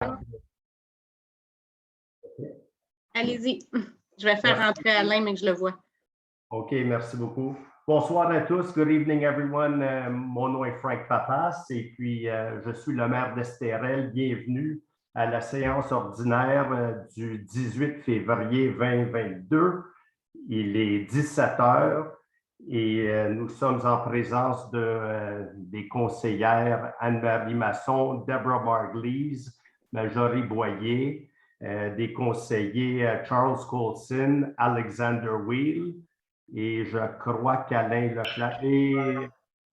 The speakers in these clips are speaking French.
d'accord. Allez-y. Je vais faire entrer Alain, mais que je le vois. OK, merci beaucoup. Bonsoir à tous. Good evening, everyone. Mon nom est Frank Papas et puis je suis le maire d'Estérel. Bienvenue à la séance ordinaire du 18 février 2022. Il est 17 heures et nous sommes en présence des conseillères Anne-Marie Masson, Deborah Margulies, Marjorie Boyer, des conseillers Charles Colson, Alexander Wheel, et je crois qu'Alain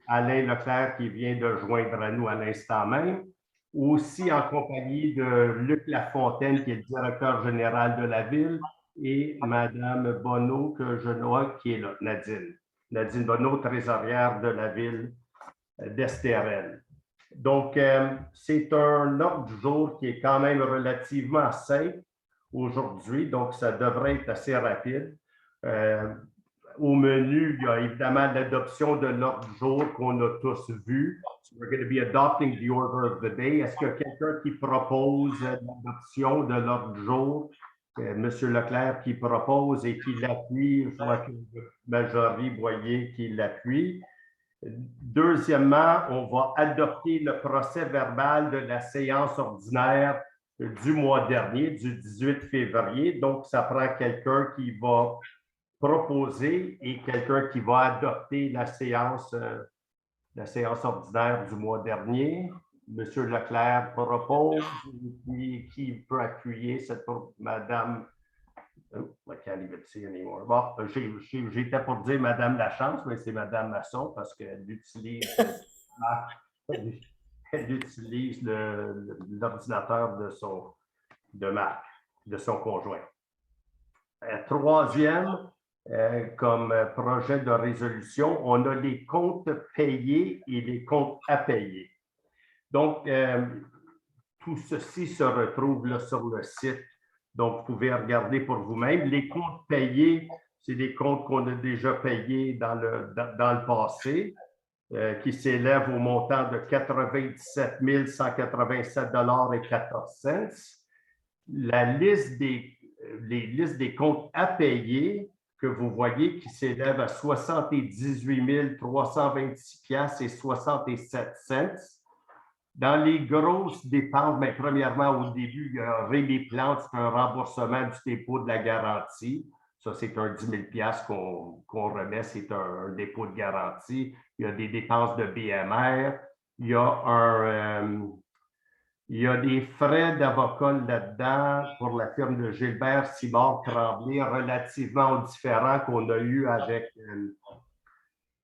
Leclerc qui vient de joindre à nous à l'instant même, aussi en compagnie de Luc Lafontaine, qui est le directeur général de la ville, et Madame Bonneau, que je vois, qui est là, Nadine Bonneau, trésorière de la ville d'Estérel. Donc, c'est un ordre du jour qui est quand même relativement simple aujourd'hui, donc ça devrait être assez rapide. Au menu, il y a évidemment l'adoption de l'ordre du jour qu'on a tous vu. So we're going to be adopting the order of the day. Est-ce qu'il y a quelqu'un qui propose l'adoption de l'ordre du jour? Monsieur Leclerc qui propose et qui l'appuie. Je vois que Marjorie Boyer qui l'appuie. Deuxièmement, on va adopter le procès verbal de la séance ordinaire du mois dernier, du 18 février. Donc, ça prend quelqu'un qui va proposer et quelqu'un qui va adopter la séance ordinaire du mois dernier. Monsieur Leclerc propose, et qui peut appuyer cette Madame. Oh, I can't even see anymore. Bon, j'étais pour dire Madame Lachance, mais c'est Madame Masson parce qu'elle utilise, l'ordinateur de son conjoint. Troisième, comme projet de résolution, on a les comptes payés et les comptes à payer. Donc, tout ceci se retrouve là, sur le site. Donc, vous pouvez regarder pour vous-même. Les comptes payés, c'est des comptes qu'on a déjà payés dans le passé, qui s'élèvent au montant de 97 187,14 $. Les listes des comptes à payer que vous voyez qui s'élèvent à 78 326,67 $. Dans les grosses dépenses, bien, premièrement, au début, il y a Rémi Plante, c'est un remboursement du dépôt de la garantie. Ça, c'est un 10 000 $qu'on remet, c'est un dépôt de garantie. Il y a des dépenses de BMR. Il y a des frais d'avocat là-dedans pour la firme de Gilbert Simard Tremblay relativement aux différends qu'on a eus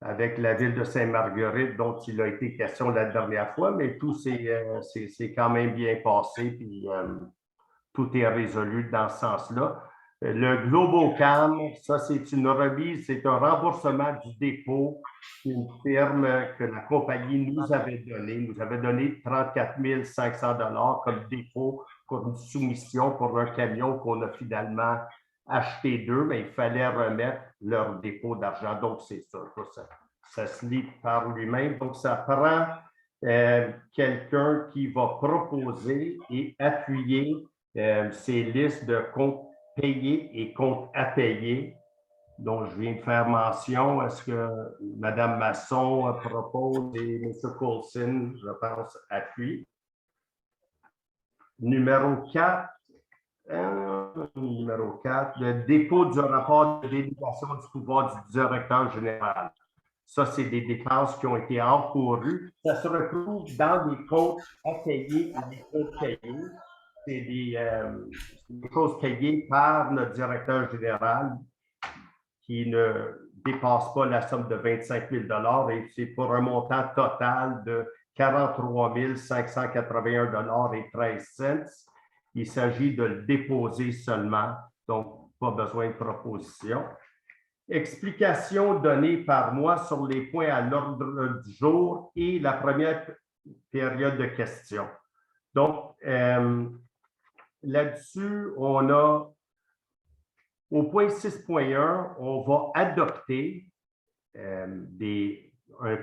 avec la ville de Sainte-Marguerite, dont il a été question la dernière fois, mais tout s'est quand même bien passé, puis tout est résolu dans ce sens-là. Le Globocam, ça, c'est une remise, c'est un remboursement du dépôt qu'une firme que la compagnie nous avait donné 34 500 $ comme dépôt pour une soumission pour un camion qu'on a finalement acheté d'eux, mais il fallait remettre leur dépôt d'argent. Donc, c'est ça se lit par lui-même. Donc, ça prend quelqu'un qui va proposer et appuyer ces listes de comptes payés et comptes à payer dont je viens de faire mention. Est-ce que Mme Masson propose et M. Coulson, je pense, appuie? Numéro 4, le dépôt du rapport de délégation du pouvoir du directeur général. Ça, c'est des dépenses qui ont été encourues. Ça se retrouve dans les comptes à payer et les comptes payés. C'est des choses payées par notre directeur général qui ne dépasse pas la somme de 25 000 $ et c'est pour un montant total de 43 581,13 $. Il s'agit de le déposer seulement, donc pas besoin de proposition. Explication donnée par moi sur les points à l'ordre du jour et la première période de questions. Donc, là-dessus, on a, au point 6.1, on va adopter un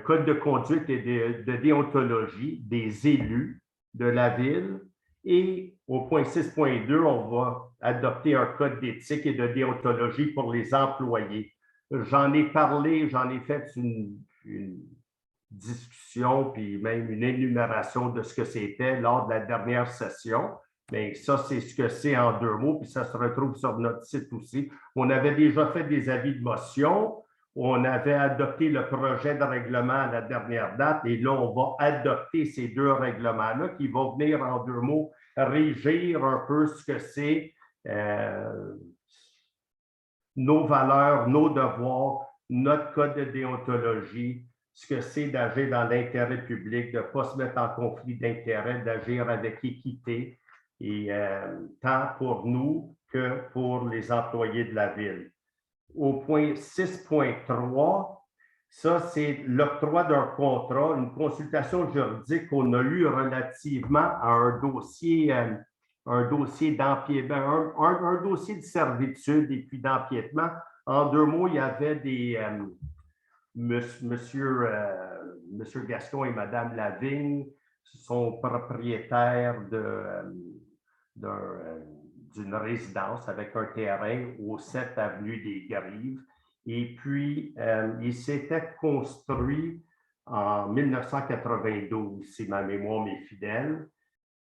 code de conduite et de déontologie des élus de la ville. Et Au point 6.2, on va adopter un code d'éthique et de déontologie pour les employés. J'en ai parlé, j'en ai fait une discussion, puis même une énumération de ce que c'était lors de la dernière session. Mais ça, c'est ce que c'est en 2 mots, puis ça se retrouve sur notre site aussi. On avait déjà fait des avis de motion, on avait adopté le projet de règlement à la dernière date, et là, on va adopter ces 2 règlements-là qui vont venir en 2 mots régir un peu ce que c'est nos valeurs, nos devoirs, notre code de déontologie, ce que c'est d'agir dans l'intérêt public, de ne pas se mettre en conflit d'intérêts, d'agir avec équité, et tant pour nous que pour les employés de la ville. Au point 6.3, ça, c'est l'octroi d'un contrat, une consultation juridique qu'on a eue relativement à un dossier d'empiètement, un dossier de servitude et puis d'empiètement. En 2 mots, il y avait des Monsieur Gascon et Madame Lavigne sont propriétaires d'une résidence avec un terrain au 7 avenue des Grives. Et puis, il s'était construit en 1992, si ma mémoire m'est fidèle,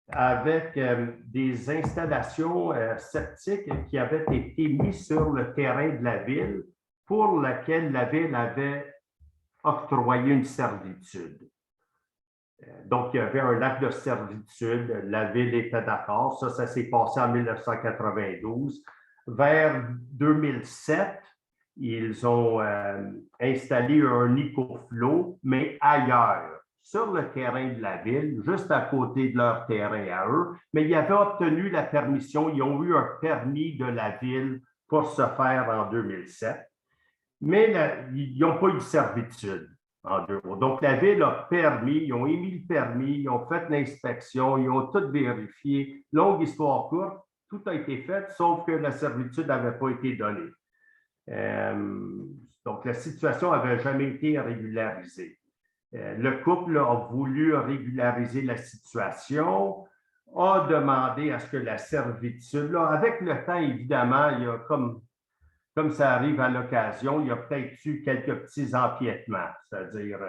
avec des installations septiques qui avaient été mises sur le terrain de la ville pour laquelle la ville avait octroyé une servitude. Donc, il y avait un acte de servitude, la ville était d'accord, ça s'est passé en 1992. Vers 2007, ils ont installé un EcoFlow, mais ailleurs, sur le terrain de la ville, juste à côté de leur terrain à eux, mais ils avaient obtenu la permission, ils ont eu un permis de la ville pour se faire en 2007, mais ils n'ont pas eu de servitude en 2 mots. Donc, la ville a permis, ils ont émis le permis, ils ont fait l'inspection, ils ont tout vérifié. Longue histoire courte, tout a été fait, sauf que la servitude n'avait pas été donnée. Donc, la situation n'avait jamais été régularisée. Le couple a voulu régulariser la situation, a demandé à ce que la servitude, là, avec le temps, évidemment, il y a comme ça arrive à l'occasion, il y a peut-être eu quelques petits empiètements, c'est-à-dire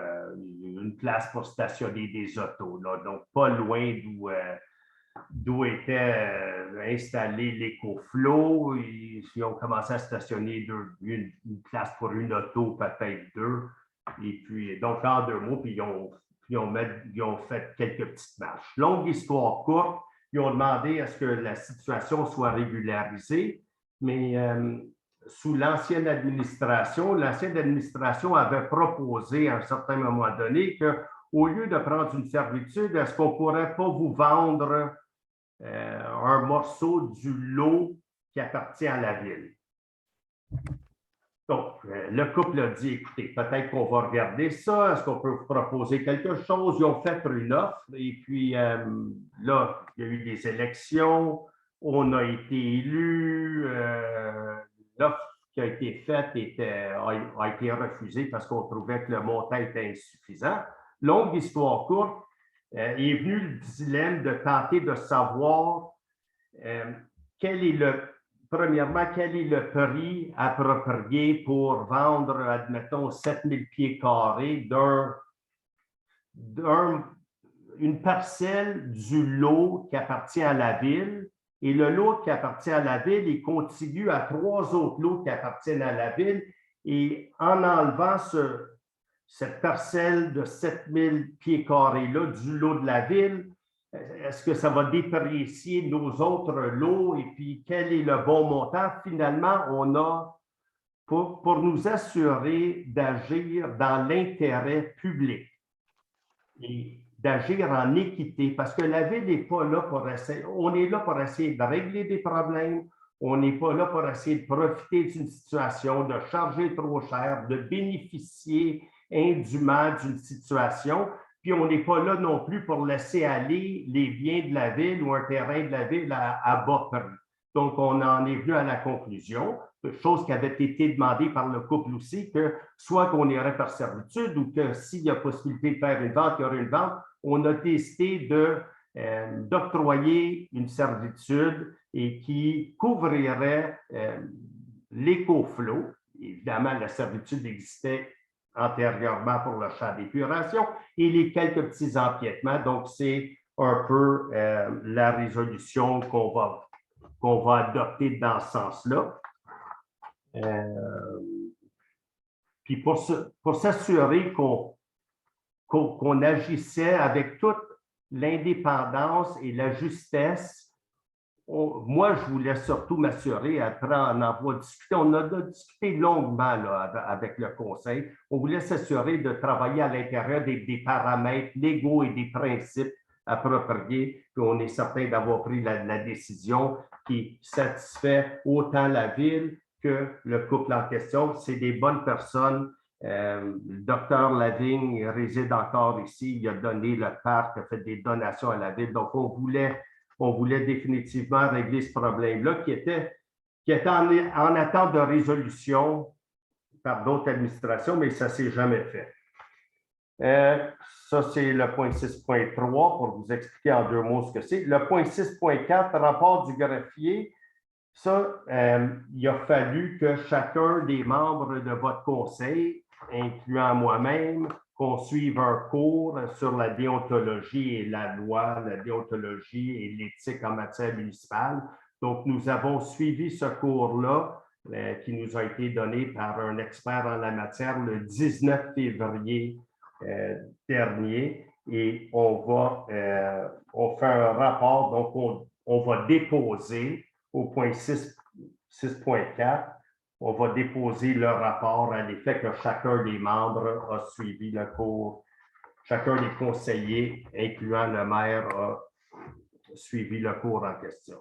une place pour stationner des autos, là, donc pas loin d'où était installé l'EcoFlow. Ils ont commencé à stationner une place pour une auto, peut-être 2. Et puis, donc, en 2 mots, puis ils ont fait quelques petites marches. Longue histoire courte, ils ont demandé à ce que la situation soit régularisée, mais sous l'ancienne administration avait proposé à un certain moment donné qu'au lieu de prendre une servitude, est-ce qu'on ne pourrait pas vous vendre un morceau du lot qui appartient à la ville? Donc, le couple a dit, écoutez, peut-être qu'on va regarder ça, est-ce qu'on peut vous proposer quelque chose? Ils ont fait une offre et puis là, il y a eu des élections, on a été élus, l'offre qui a été faite a été refusée parce qu'on trouvait que le montant était insuffisant. Longue histoire courte, est venu le dilemme de tenter de savoir premièrement, quel est le prix approprié pour vendre, admettons, 7000 pieds carrés une parcelle du lot qui appartient à la ville. Et le lot qui appartient à la ville est contigu à 3 autres lots qui appartiennent à la ville. Et en enlevant cette parcelle de 7000 pieds carrés-là du lot de la ville, est-ce que ça va déprécier nos autres lots et puis quel est le bon montant? Finalement, on a, pour nous assurer d'agir dans l'intérêt public et d'agir en équité, parce que la ville n'est pas là pour essayer, on est là pour essayer de régler des problèmes, on n'est pas là pour essayer de profiter d'une situation, de charger trop cher, de bénéficier indûment d'une situation. Puis on n'est pas là non plus pour laisser aller les biens de la ville ou un terrain de la ville à bas prix. Donc, on en est venu à la conclusion, chose qui avait été demandée par le couple aussi, que soit qu'on irait par servitude ou que s'il y a possibilité de faire une vente, il y aurait une vente. On a décidé d'octroyer une servitude et qui couvrirait l'écoflow. Évidemment, la servitude existait antérieurement pour le champ d'épuration et les quelques petits empiètements. Donc, c'est un peu la résolution qu'on va adopter dans ce sens-là. Puis pour s'assurer qu'on agissait avec toute l'indépendance et la justesse, moi, je voulais surtout m'assurer, après on en a discuté, on a discuté longuement là, avec le Conseil, on voulait s'assurer de travailler à l'intérieur des paramètres légaux et des principes appropriés, puis on est certain d'avoir pris la décision qui satisfait autant la Ville que le couple en question. C'est des bonnes personnes. Le docteur Lavigne réside encore ici. Il a donné le parc, a fait des donations à la Ville. Donc, on voulait définitivement régler ce problème-là qui était en attente de résolution par d'autres administrations, mais ça ne s'est jamais fait. Ça, c'est le point 6.3 pour vous expliquer en 2 mots ce que c'est. Le point 6.4, rapport du greffier. Ça, il a fallu que chacun des membres de votre conseil, incluant moi-même, qu'on suive un cours sur la déontologie et la loi, la déontologie et l'éthique en matière municipale. Donc, nous avons suivi ce cours-là qui nous a été donné par un expert en la matière le 19 février dernier. Et on fait un rapport, donc on va déposer au point 6.4, on va déposer le rapport à l'effet que chacun des membres a suivi le cours. Chacun des conseillers, incluant le maire, a suivi le cours en question.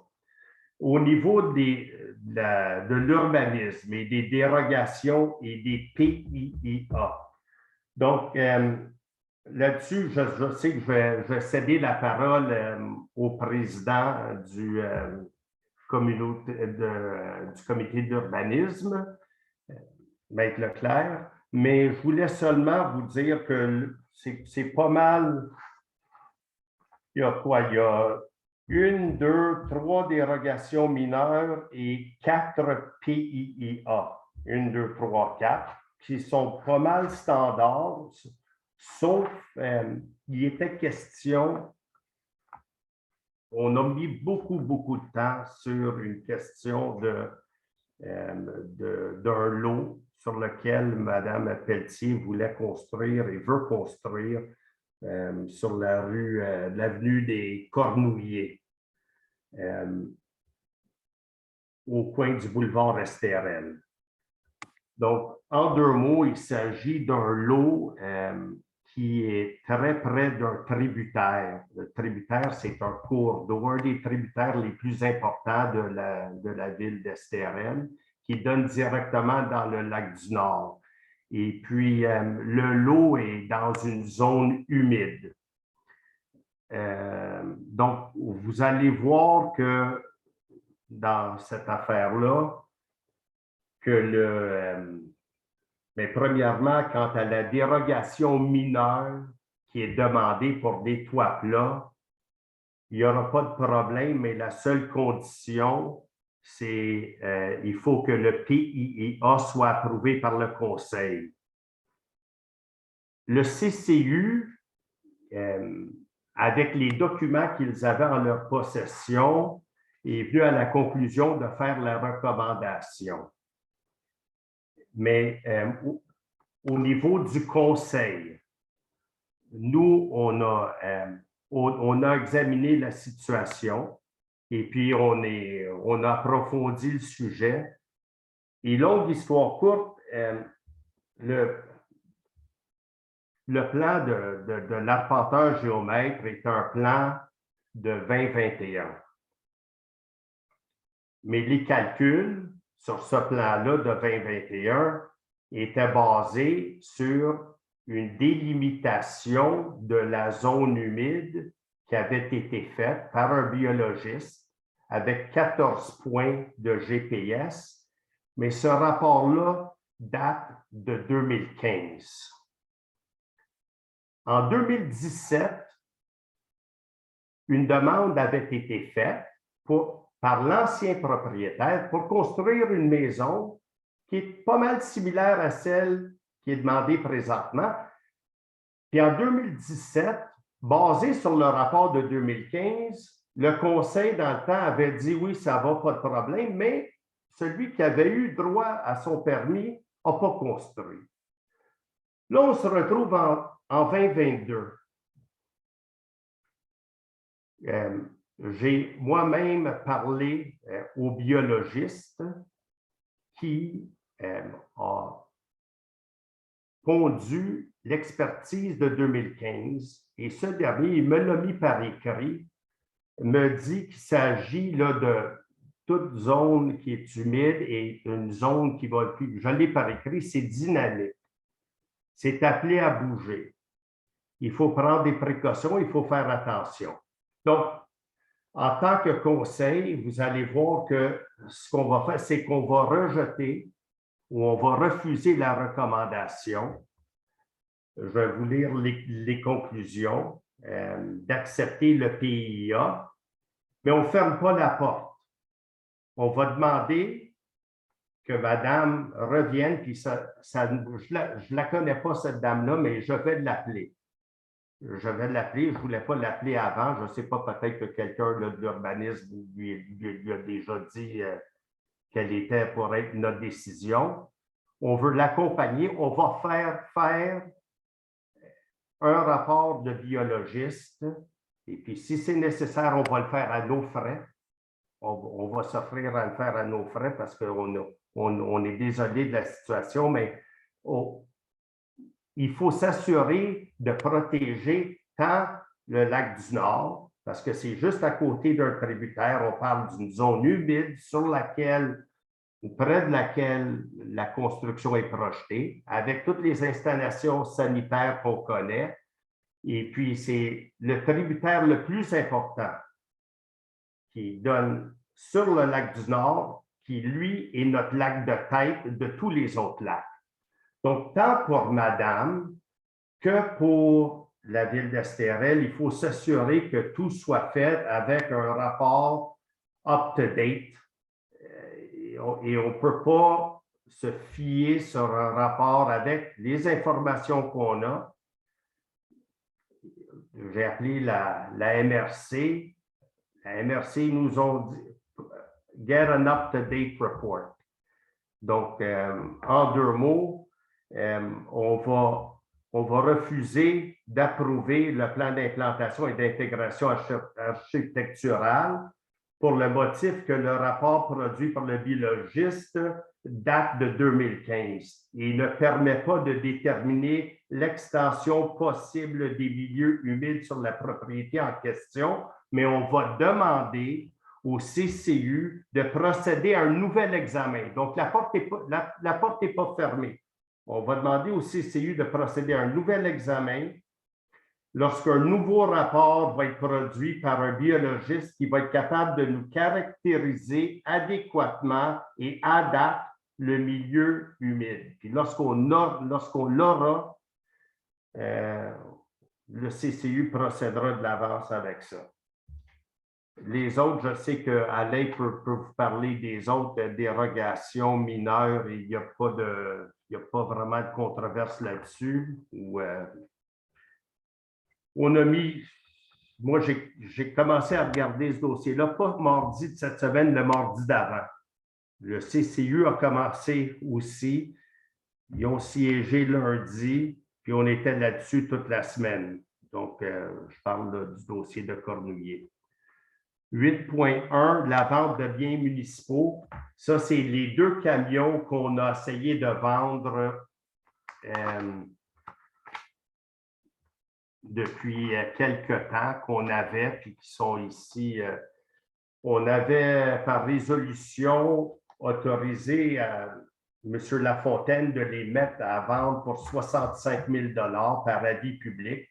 Au niveau de l'urbanisme et des dérogations et des PIIA, donc là-dessus, je sais que je vais céder la parole au président du comité d'urbanisme, Maître Leclerc, mais je voulais seulement vous dire que c'est pas mal. Il y a quoi? Il y a 1, 2, 3 dérogations mineures et 4 PIIA. 1, 2, 3, 4, qui sont pas mal standards, sauf il était question. On a mis beaucoup de temps sur une question d'un lot sur lequel Mme Pelletier voulait construire et veut construire sur l'avenue des Cornouillers, au coin du boulevard Estérel. Donc, en 2 mots, il s'agit d'un lot qui est très près d'un tributaire. Le tributaire, c'est un cours d'eau, un des tributaires les plus importants de la ville d'Estérel, qui donne directement dans le lac du Nord. Et puis, le lot est dans une zone humide. Donc, vous allez voir que dans cette affaire-là, que mais premièrement, quant à la dérogation mineure qui est demandée pour des toits plats, il n'y aura pas de problème, mais la seule condition, c'est il faut que le PIIA soit approuvé par le Conseil. Le CCU, avec les documents qu'ils avaient en leur possession, est venu à la conclusion de faire la recommandation. Mais au niveau du Conseil, nous, on a examiné la situation et puis on a approfondi le sujet. Et longue histoire courte, le plan de l'arpenteur géomètre est un plan de 2021. Mais les calculs sur ce plan-là de 2021 était basé sur une délimitation de la zone humide qui avait été faite par un biologiste avec 14 points de GPS, mais ce rapport-là date de 2015. En 2017, une demande avait été faite par l'ancien propriétaire pour construire une maison qui est pas mal similaire à celle qui est demandée présentement. Puis en 2017, basé sur le rapport de 2015, le conseil dans le temps avait dit oui, ça va, pas de problème, mais celui qui avait eu droit à son permis n'a pas construit. Là, on se retrouve en 2022. J'ai moi-même parlé au biologiste qui a conduit l'expertise de 2015 et ce dernier, il me l'a mis par écrit, me dit qu'il s'agit là de toute zone qui est humide et une zone qui va, je l'ai par écrit, c'est dynamique. C'est appelé à bouger. Il faut prendre des précautions, il faut faire attention. Donc, en tant que conseil, vous allez voir que ce qu'on va faire, c'est qu'on va rejeter ou on va refuser la recommandation. Je vais vous lire les conclusions d'accepter le PIA, mais on ne ferme pas la porte. On va demander que madame revienne, puis je ne la connais pas, cette dame-là, mais je vais l'appeler. Je vais l'appeler, je ne voulais pas l'appeler avant, je ne sais pas, peut-être que quelqu'un de l'urbanisme lui a déjà dit quelle était pour être notre décision. On veut l'accompagner, on va faire un rapport de biologiste, et puis si c'est nécessaire, on va le faire à nos frais. On va s'offrir à le faire à nos frais parce qu'on est désolé de la situation, mais il faut s'assurer de protéger tant le lac du Nord, parce que c'est juste à côté d'un tributaire, on parle d'une zone humide sur laquelle, ou près de laquelle la construction est projetée, avec toutes les installations sanitaires qu'on connaît. Et puis, c'est le tributaire le plus important qui donne sur le lac du Nord, qui, lui, est notre lac de tête de tous les autres lacs. Donc, tant pour madame que pour la ville d'Estérel, il faut s'assurer que tout soit fait avec un rapport up-to-date. Et on ne peut pas se fier sur un rapport avec les informations qu'on a. J'ai appelé la MRC. La MRC nous ont dit « Get an up-to-date report ». Donc, en deux mots, on va refuser d'approuver le plan d'implantation et d'intégration architecturale pour le motif que le rapport produit par le biologiste date de 2015 et ne permet pas de déterminer l'extension possible des milieux humides sur la propriété en question, mais on va demander au CCU de procéder à un nouvel examen. Donc, la porte n'est pas fermée. On va demander au CCU de procéder à un nouvel examen lorsqu'un nouveau rapport va être produit par un biologiste qui va être capable de nous caractériser adéquatement et à date le milieu humide. Puis lorsqu'on l'aura, le CCU procédera de l'avance avec ça. Les autres, je sais qu'Alain peut vous parler des autres dérogations mineures et il n'y a pas vraiment de controverse là-dessus. On a mis, moi j'ai commencé à regarder ce dossier-là, pas mardi de cette semaine, le mardi d'avant. Le CCU a commencé aussi, ils ont siégé lundi, puis on était là-dessus toute la semaine. Donc, je parle là, du dossier de Cornouillet. 8.1, la vente de biens municipaux. Ça, c'est les deux camions qu'on a essayé de vendre depuis quelques temps, qu'on avait, puis qui sont ici. On avait, par résolution, autorisé M. Lafontaine de les mettre à vendre pour 65 000 $ par avis public.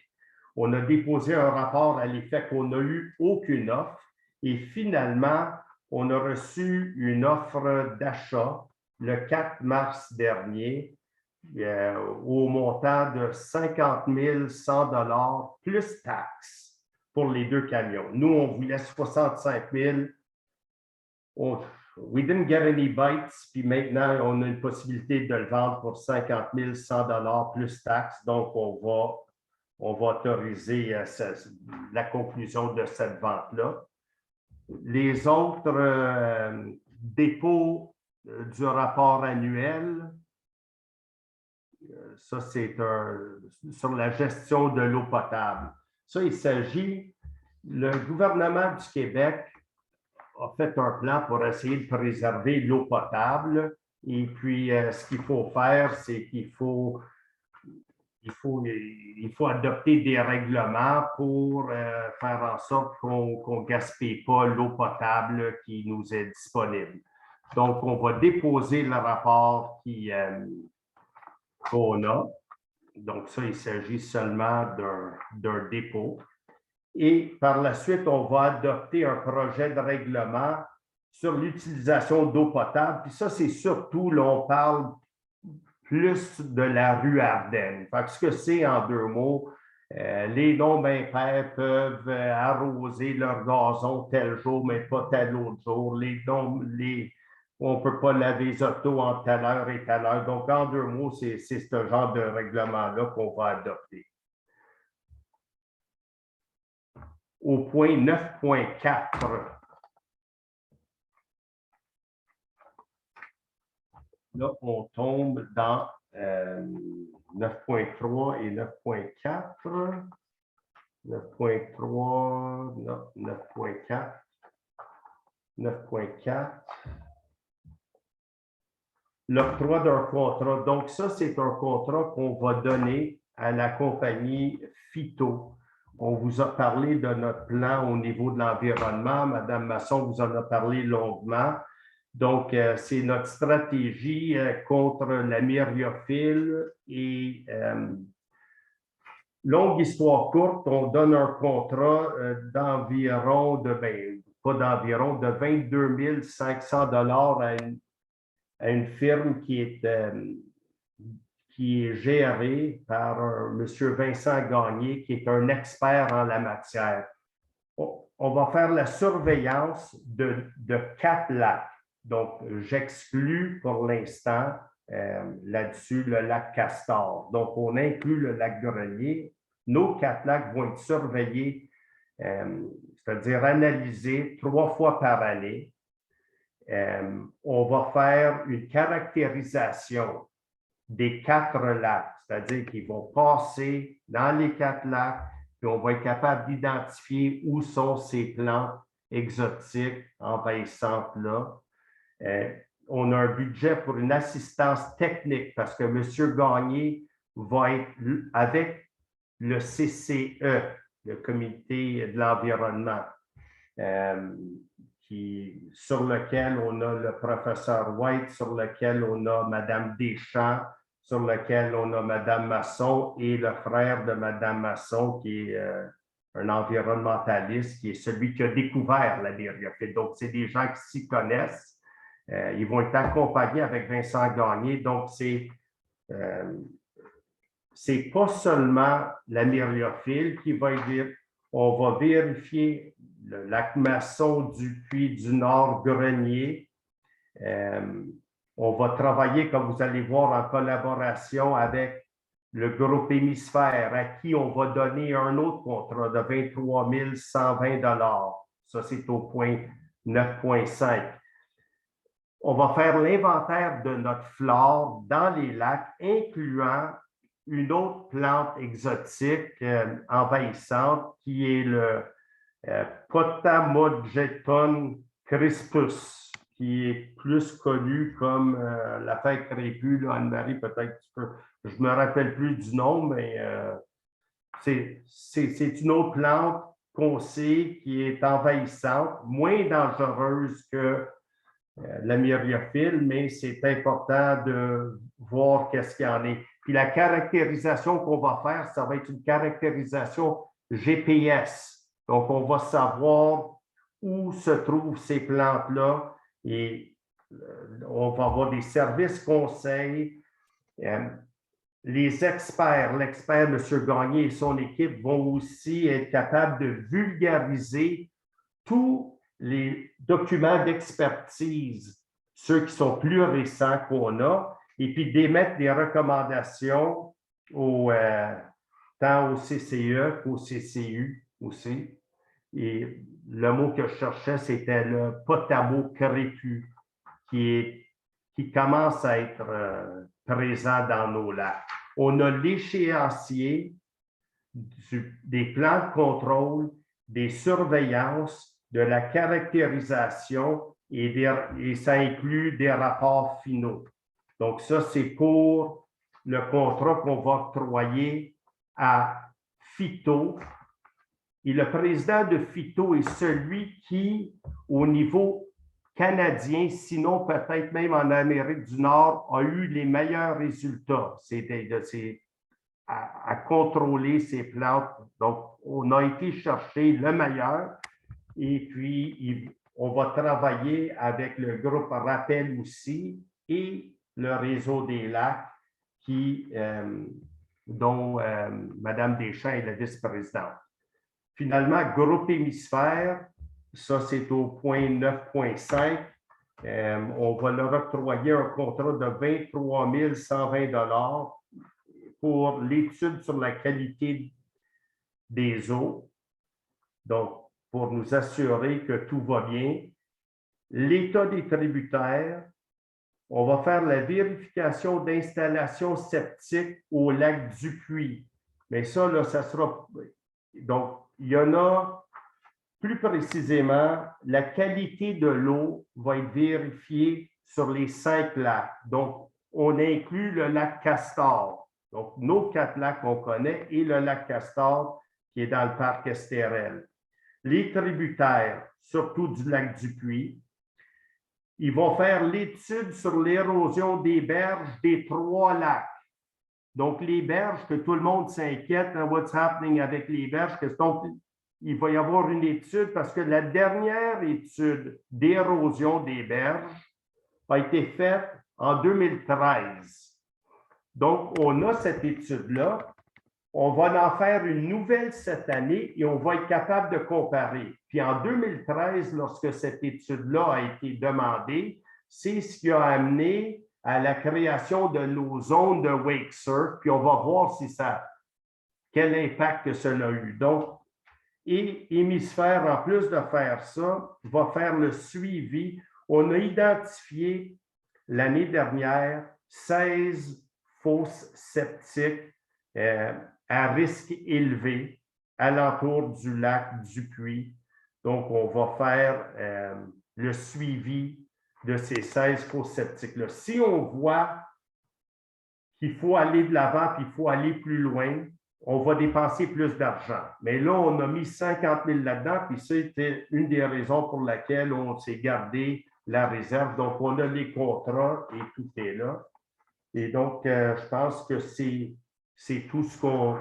On a déposé un rapport à l'effet qu'on n'a eu aucune offre. Et finalement, on a reçu une offre d'achat le 4 mars dernier au montant de 50 100 $ plus taxes pour les 2 camions. Nous, on voulait 65 000. We didn't get any bites, puis maintenant, on a une possibilité de le vendre pour 50 100 $ plus taxes. Donc, on va autoriser la conclusion de cette vente-là. Les autres dépôts du rapport annuel, ça, c'est sur la gestion de l'eau potable. Ça, il s'agit, le gouvernement du Québec a fait un plan pour essayer de préserver l'eau potable. Et puis, ce qu'il faut faire, c'est qu'il faut adopter des règlements pour faire en sorte qu'on ne gaspille pas l'eau potable qui nous est disponible. Donc, on va déposer le rapport qu'on a. Donc, ça, il s'agit seulement d'un dépôt. Et par la suite, on va adopter un projet de règlement sur l'utilisation d'eau potable. Puis ça, c'est surtout, là, on parle plus de la rue Ardenne. Fait que ce que c'est, en 2 mots, les non-bains-pères peuvent arroser leur gazon tel jour, mais pas tel autre jour. On ne peut pas laver les autos entre telle heure et telle heure. Donc, en 2 mots, c'est ce genre de règlement-là qu'on va adopter. Au point 9.4, là, on tombe dans 9.3 et 9.4. 9.3, non, 9.4. 9.4. L'octroi d'un contrat. Donc, ça, c'est un contrat qu'on va donner à la compagnie Phyto. On vous a parlé de notre plan au niveau de l'environnement. Madame Masson vous en a parlé longuement. Donc, c'est notre stratégie contre la myriophylle et longue histoire courte, on donne un contrat d'environ, de 22 500 $ à une firme qui est gérée par M. Vincent Gagné, qui est un expert en la matière. On va faire la surveillance de 4 lacs. Donc, j'exclus pour l'instant là-dessus le lac Castor. Donc, on inclut le lac Grenier. Nos 4 lacs vont être surveillés, c'est-à-dire analysés 3 fois par année. On va faire une caractérisation des 4 lacs, c'est-à-dire qu'ils vont passer dans les 4 lacs, puis on va être capable d'identifier où sont ces plantes exotiques envahissantes-là. On a un budget pour une assistance technique parce que M. Gagné va être avec le CCE, le Comité de l'environnement, sur lequel on a le professeur White, sur lequel on a Mme Deschamps, sur lequel on a Mme Masson et le frère de Mme Masson, qui est un environnementaliste, qui est celui qui a découvert la myriophylle. Donc, c'est des gens qui s'y connaissent. Ils vont être accompagnés avec Vincent Gagné. Donc, c'est pas seulement la myriophylle qui va être. On va vérifier le lac Masson du Puy du Nord Grenier. On va travailler, comme vous allez voir, en collaboration avec le groupe Hémisphère, à qui on va donner un autre contrat de 23 120 $. Ça, c'est au point 9.5. On va faire l'inventaire de notre flore dans les lacs, incluant une autre plante exotique envahissante qui est le Potamogeton crispus, qui est plus connu comme la feuille crépue. Anne-Marie, peut-être je ne me rappelle plus du nom, mais c'est une autre plante qu'on sait qui est envahissante, moins dangereuse que la myriophylle, mais c'est important de voir qu'est-ce qu'il y en est. Puis la caractérisation qu'on va faire, ça va être une caractérisation GPS. Donc, on va savoir où se trouvent ces plantes-là et on va avoir des services conseils Les experts, l'expert M. Gagné et son équipe vont aussi être capables de vulgariser tous les documents d'expertise, ceux qui sont plus récents qu'on a, et puis d'émettre des recommandations tant au CCE qu'au CCU aussi. Et le mot que je cherchais, c'était le potamo-crépu, qui commence à être présent dans nos lacs. On a l'échéancier des plans de contrôle, des surveillances, de la caractérisation et ça inclut des rapports finaux. Donc ça, c'est pour le contrat qu'on va octroyer à Phyto. Et le président de Phyto est celui qui, au niveau canadien, sinon peut-être même en Amérique du Nord, a eu les meilleurs résultats. À contrôler ces plantes. Donc, on a été chercher le meilleur et puis on va travailler avec le groupe Rappel aussi et le réseau des lacs dont Mme Deschamps est la vice-présidente. Finalement, groupe hémisphère, ça c'est au point 9.5. On va leur octroyer un contrat de 23 120 $ pour l'étude sur la qualité des eaux. Donc, pour nous assurer que tout va bien. L'état des tributaires, on va faire la vérification d'installation septique au lac Dupuis. Mais ça, là, ça sera... Donc, il y en a plus précisément, la qualité de l'eau va être vérifiée sur les 5 lacs. Donc, on inclut le lac Castor. Donc, nos 4 lacs qu'on connaît et le lac Castor qui est dans le parc Estérel. Les tributaires, surtout du lac Dupuis, ils vont faire l'étude sur l'érosion des berges des 3 lacs. Donc, les berges, que tout le monde s'inquiète, what's happening avec les berges, il va y avoir une étude parce que la dernière étude d'érosion des berges a été faite en 2013. Donc, on a cette étude-là. On va en faire une nouvelle cette année et on va être capable de comparer. Puis en 2013, lorsque cette étude-là a été demandée, c'est ce qui a amené à la création de nos zones de wake surf. Puis on va voir quel impact que cela a eu. Donc, et Hémisphère, en plus de faire ça, va faire le suivi. On a identifié l'année dernière 16 fosses septiques à risque élevé alentour du lac Dupuis. Donc, on va faire le suivi de ces 16 fosses septiques-là. Si on voit qu'il faut aller de l'avant et qu'il faut aller plus loin, on va dépenser plus d'argent. Mais là, on a mis 50 000 là-dedans, puis c'était une des raisons pour laquelle on s'est gardé la réserve. Donc, on a les contrats et tout est là. Et donc, je pense que c'est tout ce qu'on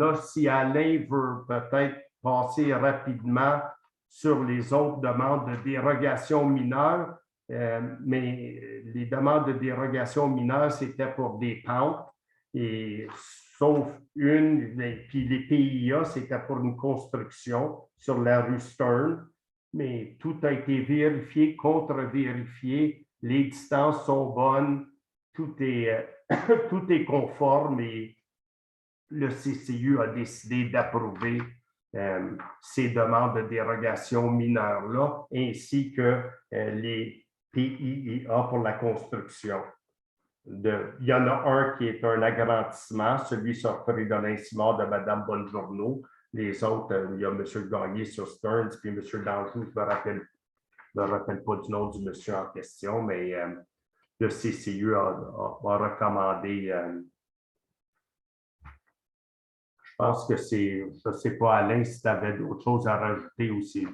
a. Si Alain veut peut-être passer rapidement sur les autres demandes de dérogation mineure, mais les demandes de dérogation mineure, c'était pour des pentes, et sauf une, puis les PIA, c'était pour une construction sur la rue Stern, mais tout a été vérifié, contre-vérifié. Les distances sont bonnes, tout est conforme et le CCU a décidé d'approuver ces demandes de dérogation mineures-là, ainsi que les PIA pour la construction. Il y en a un qui est un agrandissement, celui sur Fridolin-Simard de Mme Bonjourneau. Les autres, il y a M. Gagné sur Stearns, puis M. Danjou, je ne me rappelle pas du nom du monsieur en question, mais le CCU a recommandé. Je pense que c'est, je ne sais pas, Alain, si tu avais d'autres choses à rajouter aussi.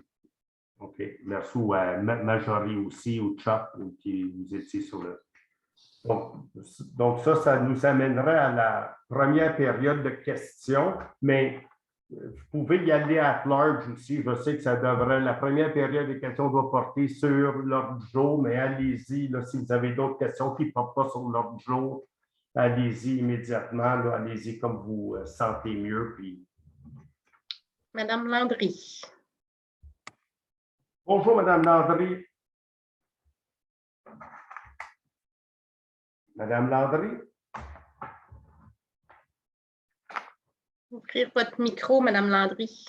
OK. Merci ou à Majorie aussi, ou Chuck, qui vous étiez sur le. Donc ça nous amènerait à la première période de questions, mais vous pouvez y aller à large aussi. Je sais que la première période de questions doit porter sur l'ordre du jour, mais allez-y si vous avez d'autres questions qui ne portent pas sur l'ordre du jour. allez-y immédiatement, là, allez-y comme vous sentez mieux. Puis... Madame Landry. Bonjour, Madame Landry. Madame Landry. Ouvrir votre micro, Madame Landry.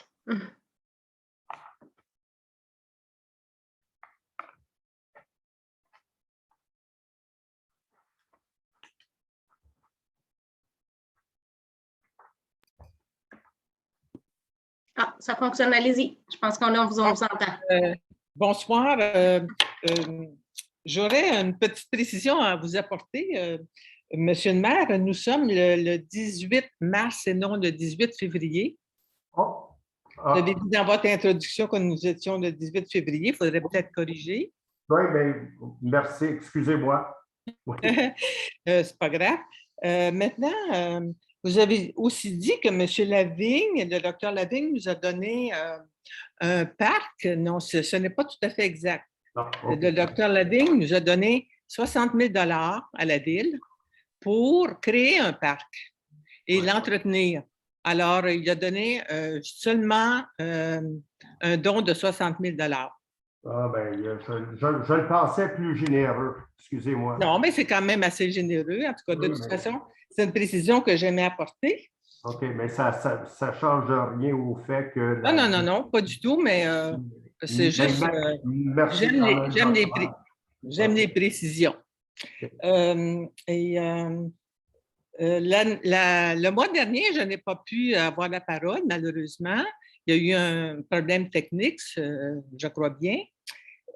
Ah, ça fonctionne, allez-y. Je pense qu'on vous entend. Bonsoir. J'aurais une petite précision à vous apporter. Monsieur le maire, nous sommes le 18 mars et non le 18 février. Oh. Vous avez dit dans votre introduction que nous étions le 18 février. Il faudrait peut-être corriger. Oui, bien, merci. Excusez-moi. Oui. C'est pas grave. Maintenant, vous avez aussi dit que M. Lavigne, le docteur Lavigne, nous a donné un parc. Non, ce n'est pas tout à fait exact. Non, okay. Le docteur Lavigne nous a donné 60 000 $ à la ville pour créer un parc et l'entretenir. Alors, il a donné seulement un don de 60 000 $. Ah, bien, je le pensais plus généreux. Excusez-moi. Non, mais c'est quand même assez généreux. En tout cas, de toute façon, c'est une précision que j'aimais apporter. OK, mais ça ne change rien au fait que... Non, pas du tout, mais c'est juste... J'aime les précisions. Le mois dernier, je n'ai pas pu avoir la parole, malheureusement. Il y a eu un problème technique, je crois bien.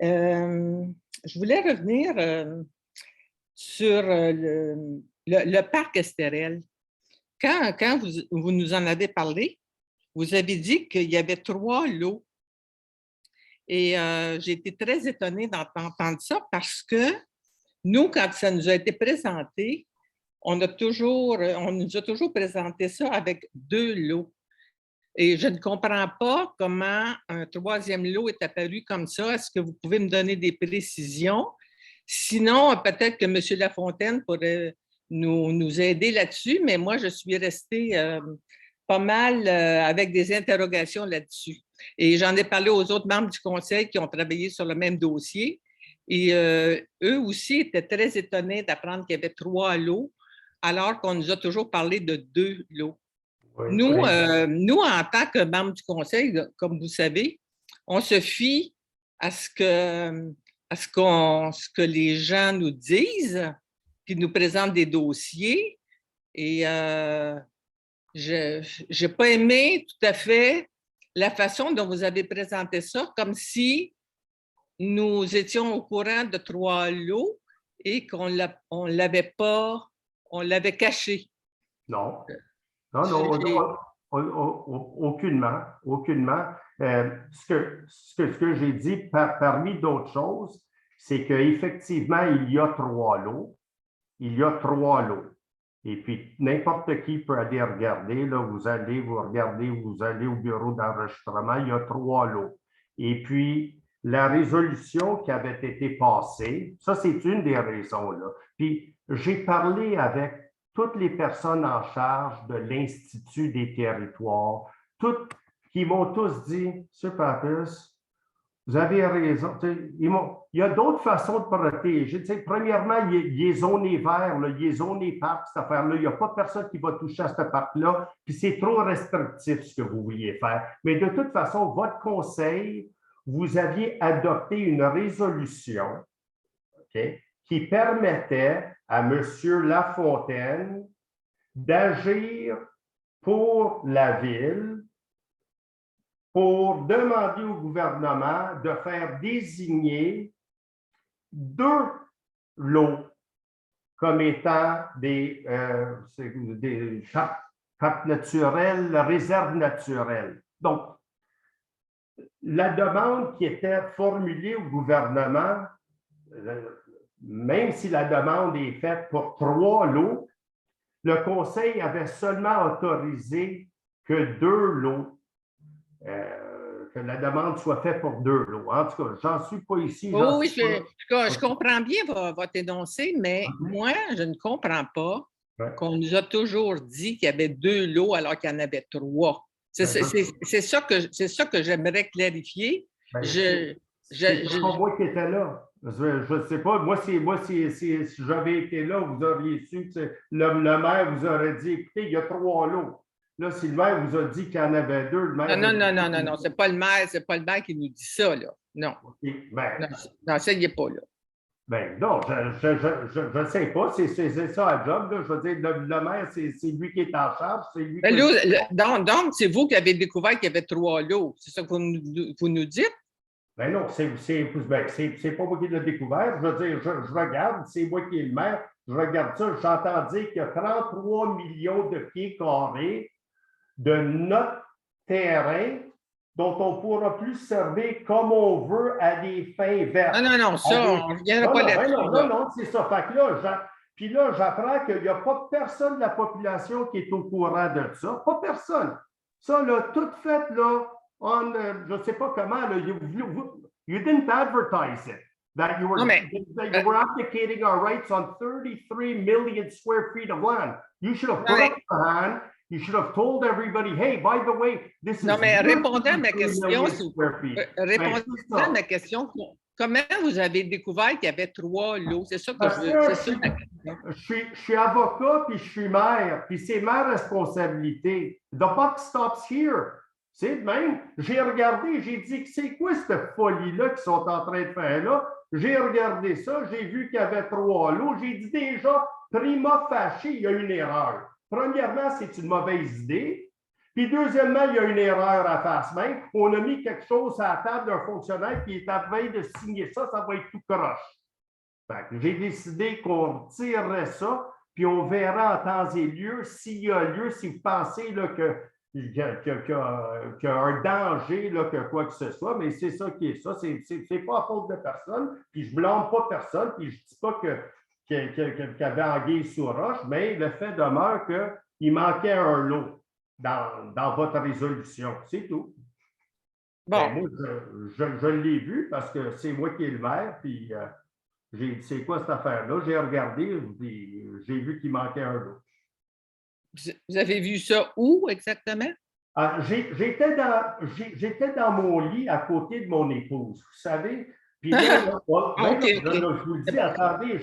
Je voulais revenir sur le parc Estérel. Quand vous nous en avez parlé, vous avez dit qu'il y avait 3 lots. Et j'ai été très étonnée d'entendre ça parce que nous, quand ça nous a été présenté, on nous a toujours présenté ça avec 2 lots. Et je ne comprends pas comment un 3e lot est apparu comme ça. Est-ce que vous pouvez me donner des précisions? Sinon, peut-être que M. Lafontaine pourrait nous aider là-dessus, mais moi, je suis restée pas mal avec des interrogations là-dessus. Et j'en ai parlé aux autres membres du conseil qui ont travaillé sur le même dossier. Et eux aussi étaient très étonnés d'apprendre qu'il y avait 3 lots, alors qu'on nous a toujours parlé de 2 lots. Oui, nous, en tant que membres du conseil, comme vous savez, on se fie à ce que les gens nous disent, puis nous présentent des dossiers. Et je n'ai pas aimé tout à fait la façon dont vous avez présenté ça, comme si nous étions au courant de 3 lots et qu'on l'avait caché. Non. Aucunement. Ce que j'ai dit, parmi d'autres choses, c'est qu'effectivement, il y a 3 lots. Et puis, n'importe qui peut aller regarder. Là, vous allez au bureau d'enregistrement, il y a 3 lots. Et puis, la résolution qui avait été passée, ça, c'est une des raisons. Là. Puis, j'ai parlé avec toutes les personnes en charge de l'Institut des territoires, qui m'ont tous dit, M. Pappas, vous avez raison. Il y a d'autres façons de protéger. Premièrement, il est zoné vert, il est zoné parc, cette affaire-là. Il n'y a pas personne qui va toucher à ce parc-là. Puis c'est trop restrictif ce que vous vouliez faire. Mais de toute façon, votre conseil, vous aviez adopté une résolution qui permettait à M. Lafontaine d'agir pour la ville, pour demander au gouvernement de faire désigner 2 lots comme étant des parcs naturels, réserves naturelles. Donc, la demande qui était formulée au gouvernement, même si la demande est faite pour 3 lots, le Conseil avait seulement autorisé que 2 lots. Que la demande soit faite pour 2 lots. En tout cas, j'en suis pas ici. Oui, je comprends bien votre énoncé, mais moi, je ne comprends pas Ouais. qu'on nous a toujours dit qu'il y avait 2 lots alors qu'il y en avait 3. C'est ça que j'aimerais clarifier. Ben, Je, c'est je, pas moi qui étais là. Je ne sais pas. Moi, si j'avais été là, vous auriez su, le maire vous aurait dit, écoutez, il y a 3 lots. Là, si le maire vous a dit qu'il y en avait 2, le maire. non, c'est pas le maire qui nous dit ça, là. Non. Okay. Ben, non, ça, il n'est pas là. ben non, je ne sais pas. C'est ça la job. Là. Je veux dire, le maire, c'est lui qui est en charge. C'est lui Ben, qui... donc, c'est vous qui avez découvert qu'il y avait 3 lots. C'est ça que vous nous dites? Ben non, c'est pas moi qui l'ai découvert. Je veux dire, je regarde, c'est moi qui est le maire. Je regarde ça, j'entends dire qu'il y a 33 millions de pieds carrés de notre terrain dont on ne pourra plus servir comme on veut à des fins vertes. Non, ça, on ne reviendra pas là-dessus. Non, c'est ça. Fait que là, puis là, j'apprends qu'il n'y a pas personne de la population qui est au courant de ça. Pas personne. Ça, là, tout fait, là, je ne sais pas comment, là, you didn't advertise it. That you were abdicating our rights on 33 million square feet of land. You should have put up your hand. You should have told everybody, hey, by the way, this is... Non, mais répondez à ma question. Répondez à ma question. Comment vous avez découvert qu'il y avait 3 lots? C'est ça que je veux. C'est ça ma question. Je suis avocat, puis je suis maire, puis c'est ma responsabilité. The buck stops here. C'est de même. J'ai regardé, j'ai dit, c'est quoi cette folie-là qu'ils sont en train de faire là? J'ai regardé ça, j'ai vu qu'il y avait 3 lots. J'ai dit déjà, prima facie, il y a une erreur. Premièrement, c'est une mauvaise idée. Puis deuxièmement, il y a une erreur à face même. On a mis quelque chose à la table d'un fonctionnaire qui est à veille de signer ça, ça va être tout croche. J'ai décidé qu'on retirerait ça, puis on verra en temps et lieu s'il y a lieu, si vous pensez là, qu'il y a un danger, là, que quoi que ce soit, mais c'est ça qui est ça. C'est pas à faute de personne, puis je blâme pas personne, puis je dis pas qu'il y avait anguille sous roche, mais le fait demeure qu'il manquait un lot dans votre résolution. C'est tout. Bon. Ben, moi, je l'ai vu parce que c'est moi qui ai le maire, puis j'ai dit, c'est quoi cette affaire-là? J'ai regardé, j'ai vu qu'il manquait un lot. Vous avez vu ça où exactement? J'étais dans mon lit à côté de mon épouse, vous savez. Puis là, je vous le dis, attendez,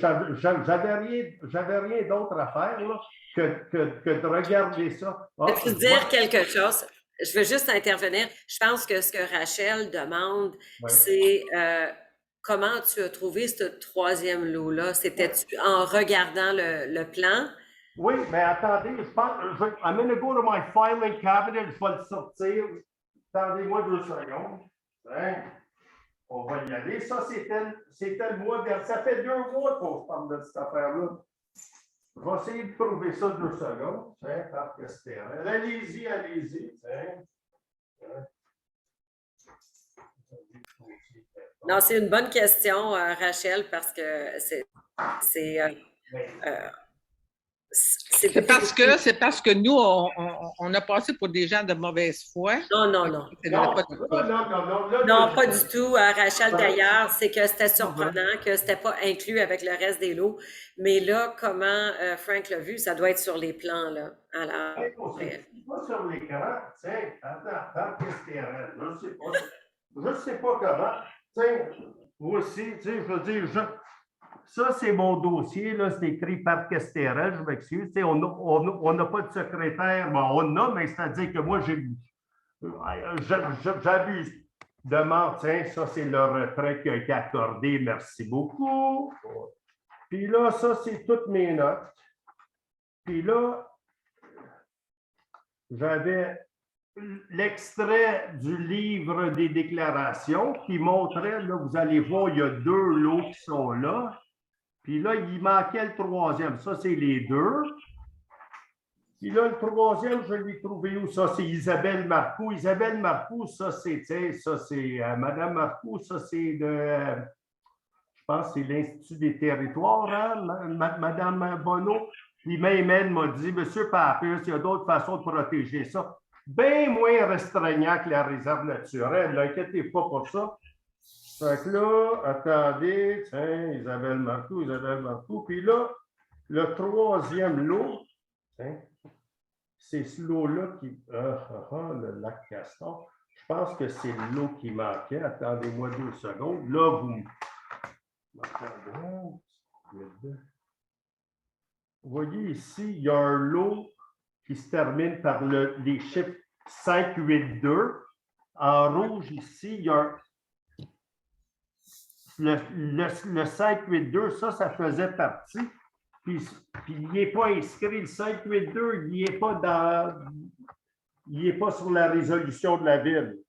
j'avais rien d'autre à faire là, que de regarder ça. Peux-tu dire quelque chose? Je veux juste intervenir. Je pense que ce que Rachel demande, c'est comment tu as trouvé ce 3e lot-là? C'était-tu en regardant le plan? Oui, mais attendez, je pense, I'm going to go to my filing cabinet, je vais le sortir. Attendez-moi 2 secondes. Hein? On va y aller. Ça, c'était le mois dernier. Ça fait 2 mois qu'on se parle de cette affaire-là. Je vais essayer de trouver ça 2 secondes. Hein, parce que c'était... Allez-y. Non, c'est une bonne question, Rachel, parce que c'est parce que nous, on a passé pour des gens de mauvaise foi. Non, pas du tout. Rachel Gaillard, c'est que c'était surprenant que c'était pas inclus avec le reste des lots. Mais là, comment Frank l'a vu, ça doit être sur les plans, là. Alors, pas sur l'écran. Tiens, attends, qu'est-ce qu'il y a? Je ne sais pas comment. Tiens, moi aussi, je veux dire, ça, c'est mon dossier, là, c'est écrit par Castéral, je m'excuse. On n'a pas de secrétaire. Bon, on en a, mais c'est-à-dire que moi, j'abuse de mort. Tiens, ça, c'est le retrait qui a été accordé. Merci beaucoup. Puis là, ça, c'est toutes mes notes. Puis là, j'avais l'extrait du livre des déclarations qui montrait, là, vous allez voir, il y a 2 lots qui sont là. Puis là, il manquait le 3e. Ça, c'est les 2. Puis là, le 3e, je l'ai trouvé où? Ça, c'est Isabelle Marcoux. Isabelle Marcoux, ça, c'est Madame Marcoux, ça, c'est je pense que c'est l'Institut des territoires, hein, Madame Bonneau. Puis même elle m'a dit, Monsieur Papus, il y a d'autres façons de protéger ça. Bien moins restreignant que la réserve naturelle. N'inquiétez pas pour ça. Fait que là, attendez, tiens, Isabelle Marcoux. Puis là, le troisième lot, hein, c'est ce lot-là qui... le lac Castor. Je pense que c'est l'eau qui manquait. Attendez-moi 2 secondes. Là, vous voyez ici, il y a un lot qui se termine par les chiffres 5, 8, 2. En rouge, ici, il y a le 5, 8, 2. Ça faisait partie. Puis il n'est pas inscrit. Le 5, 8, 2, il n'est pas sur la résolution de la ville.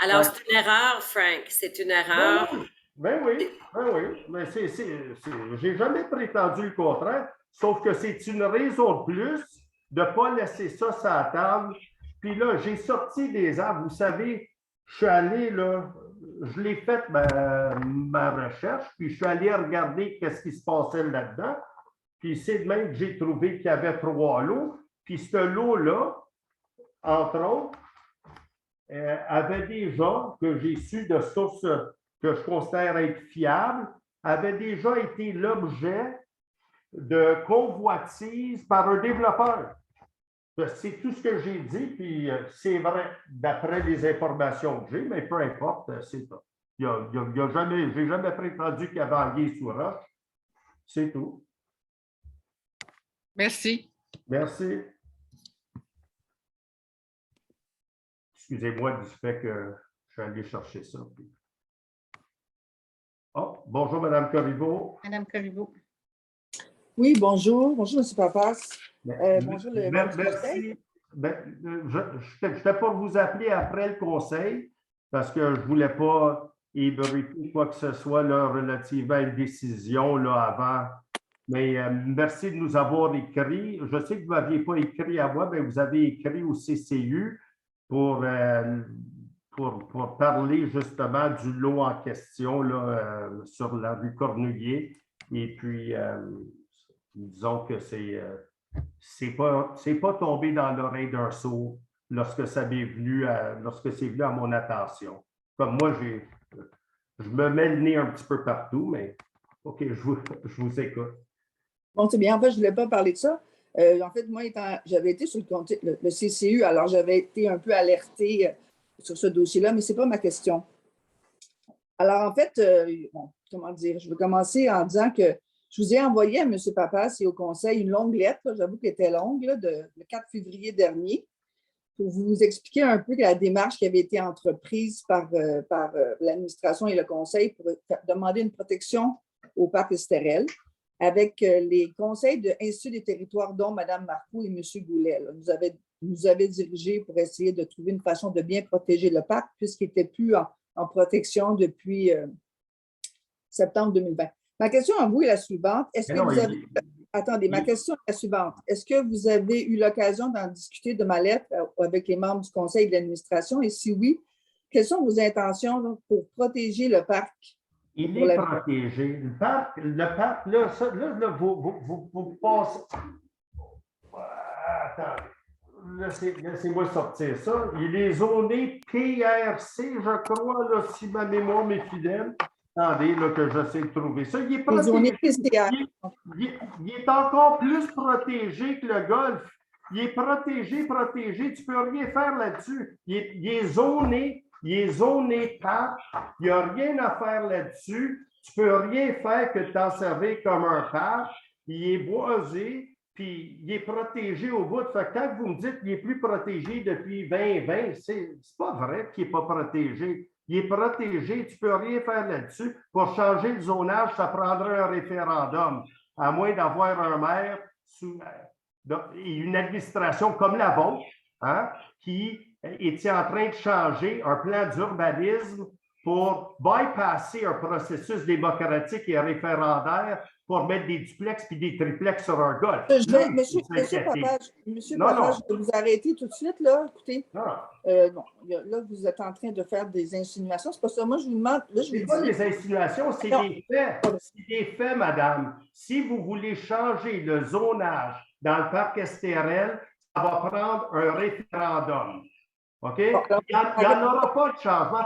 Alors, c'est une erreur, Frank. C'est une erreur. Ben oui. Mais j'ai jamais prétendu le contraire, sauf que c'est une raison de plus de ne pas laisser ça sur la table. Puis là, j'ai sorti des arbres. Vous savez, je suis allé, là, je l'ai fait ma recherche, puis je suis allé regarder qu'est-ce qui se passait là-dedans. Puis c'est de même que j'ai trouvé qu'il y avait 3 lots. Puis ce lot-là, entre autres, avait déjà, que j'ai su de sources que je considère être fiables, avait déjà été l'objet de convoitise par un développeur. C'est tout ce que j'ai dit, puis c'est vrai d'après les informations que j'ai, mais peu importe, c'est ça. J'ai jamais prétendu qu'il y avait anguille sous roche. C'est tout. Merci. Merci. Excusez-moi du fait que je suis allé chercher ça. Oh, bonjour, Mme Corriveau. Madame Corriveau. Oui, bonjour. Bonjour, M. Papas. Bonjour, le Merci. conseil. Je n'étais pas vous appeler après le conseil parce que je ne voulais pas ébruiter quoi que ce soit là, relativement à une décision là, avant. Mais merci de nous avoir écrit. Je sais que vous n'aviez pas écrit à moi, mais vous avez écrit au CCU pour parler justement du lot en question là, sur la rue Cornulier. Et puis, disons que c'est pas tombé dans l'oreille d'un sourd lorsque c'est venu à mon attention. Comme moi, je me mets le nez un petit peu partout, mais OK, je vous écoute. Bon, c'est bien. En fait, je ne voulais pas parler de ça. En fait, moi, j'avais été sur le CCU, alors j'avais été un peu alertée sur ce dossier-là, mais ce n'est pas ma question. Alors, en fait, comment dire, je vais commencer en disant que je vous ai envoyé à M. Papas et au conseil une longue lettre, j'avoue qu'elle était longue, là, le 4 février dernier, pour vous expliquer un peu la démarche qui avait été entreprise par l'administration et le conseil pour demander une protection au parc Estérel avec les conseils de l'Institut des territoires, dont Mme Marcoux et M. Goulet. Là, nous avaient dirigés pour essayer de trouver une façon de bien protéger le parc puisqu'il n'était plus en protection depuis septembre 2020. Ma question à vous est la suivante. Ma question est la suivante. Est-ce que vous avez eu l'occasion d'en discuter de ma lettre avec les membres du conseil de l'administration? Et si oui, quelles sont vos intentions pour protéger le parc? Il est protégé. Le parc, là, vous passez. Attendez. Laissez-moi sortir ça. Il est zoné PRC, je crois, là, si ma mémoire m'est fidèle. Attendez, là, que j'essaie de trouver ça. Il est protégé. Il est encore plus protégé que le golf. Il est protégé. Tu ne peux rien faire là-dessus. Il est zoné. Il est zoné parc. Il n'y a rien à faire là-dessus. Tu ne peux rien faire que t'en servir comme un parc. Il est boisé. Puis il est protégé au bout. Fait que quand vous me dites qu'il est plus protégé depuis 2020, c'est pas vrai qu'il n'est pas protégé. Il est protégé, tu ne peux rien faire là-dessus. Pour changer le zonage, ça prendrait un référendum, à moins d'avoir un maire et une administration comme la vôtre, hein, qui était en train de changer un plan d'urbanisme pour bypasser un processus démocratique et référendaire pour mettre des duplex puis des triplex sur un golf. Monsieur Papa, je vais vous arrêter tout de suite, là. Écoutez, là, vous êtes en train de faire des insinuations. C'est pas ça. Moi, je vous demande. Ce n'est pas des insinuations, c'est des faits. C'est des faits, madame. Si vous voulez changer le zonage dans le parc Estérel, ça va prendre un référendum. OK? Il n'y en aura pas de changement.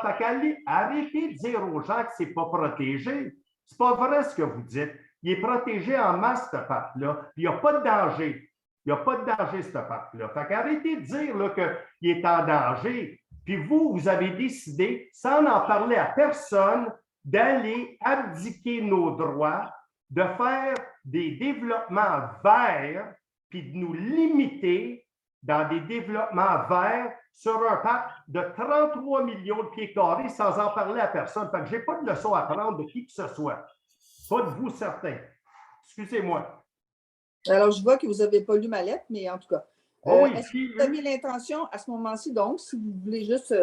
Arrêtez de dire aux gens que ce n'est pas protégé. Ce n'est pas vrai ce que vous dites. il est protégé en masse, ce parc-là. Il n'y a pas de danger. Il n'y a pas de danger, ce parc-là. Fait qu'arrêtez de dire qu'il est en danger. Puis vous avez décidé, sans en parler à personne, d'aller abdiquer nos droits, de faire des développements verts, puis de nous limiter dans des développements verts sur un parc de 33 millions de pieds carrés sans en parler à personne. Fait que je n'ai pas de leçon à prendre de qui que ce soit. Pas de vous, certains. Excusez-moi. Alors, je vois que vous n'avez pas lu ma lettre, mais en tout cas. Oui, est-ce que vous avez l'intention, à ce moment-ci, donc, si vous voulez juste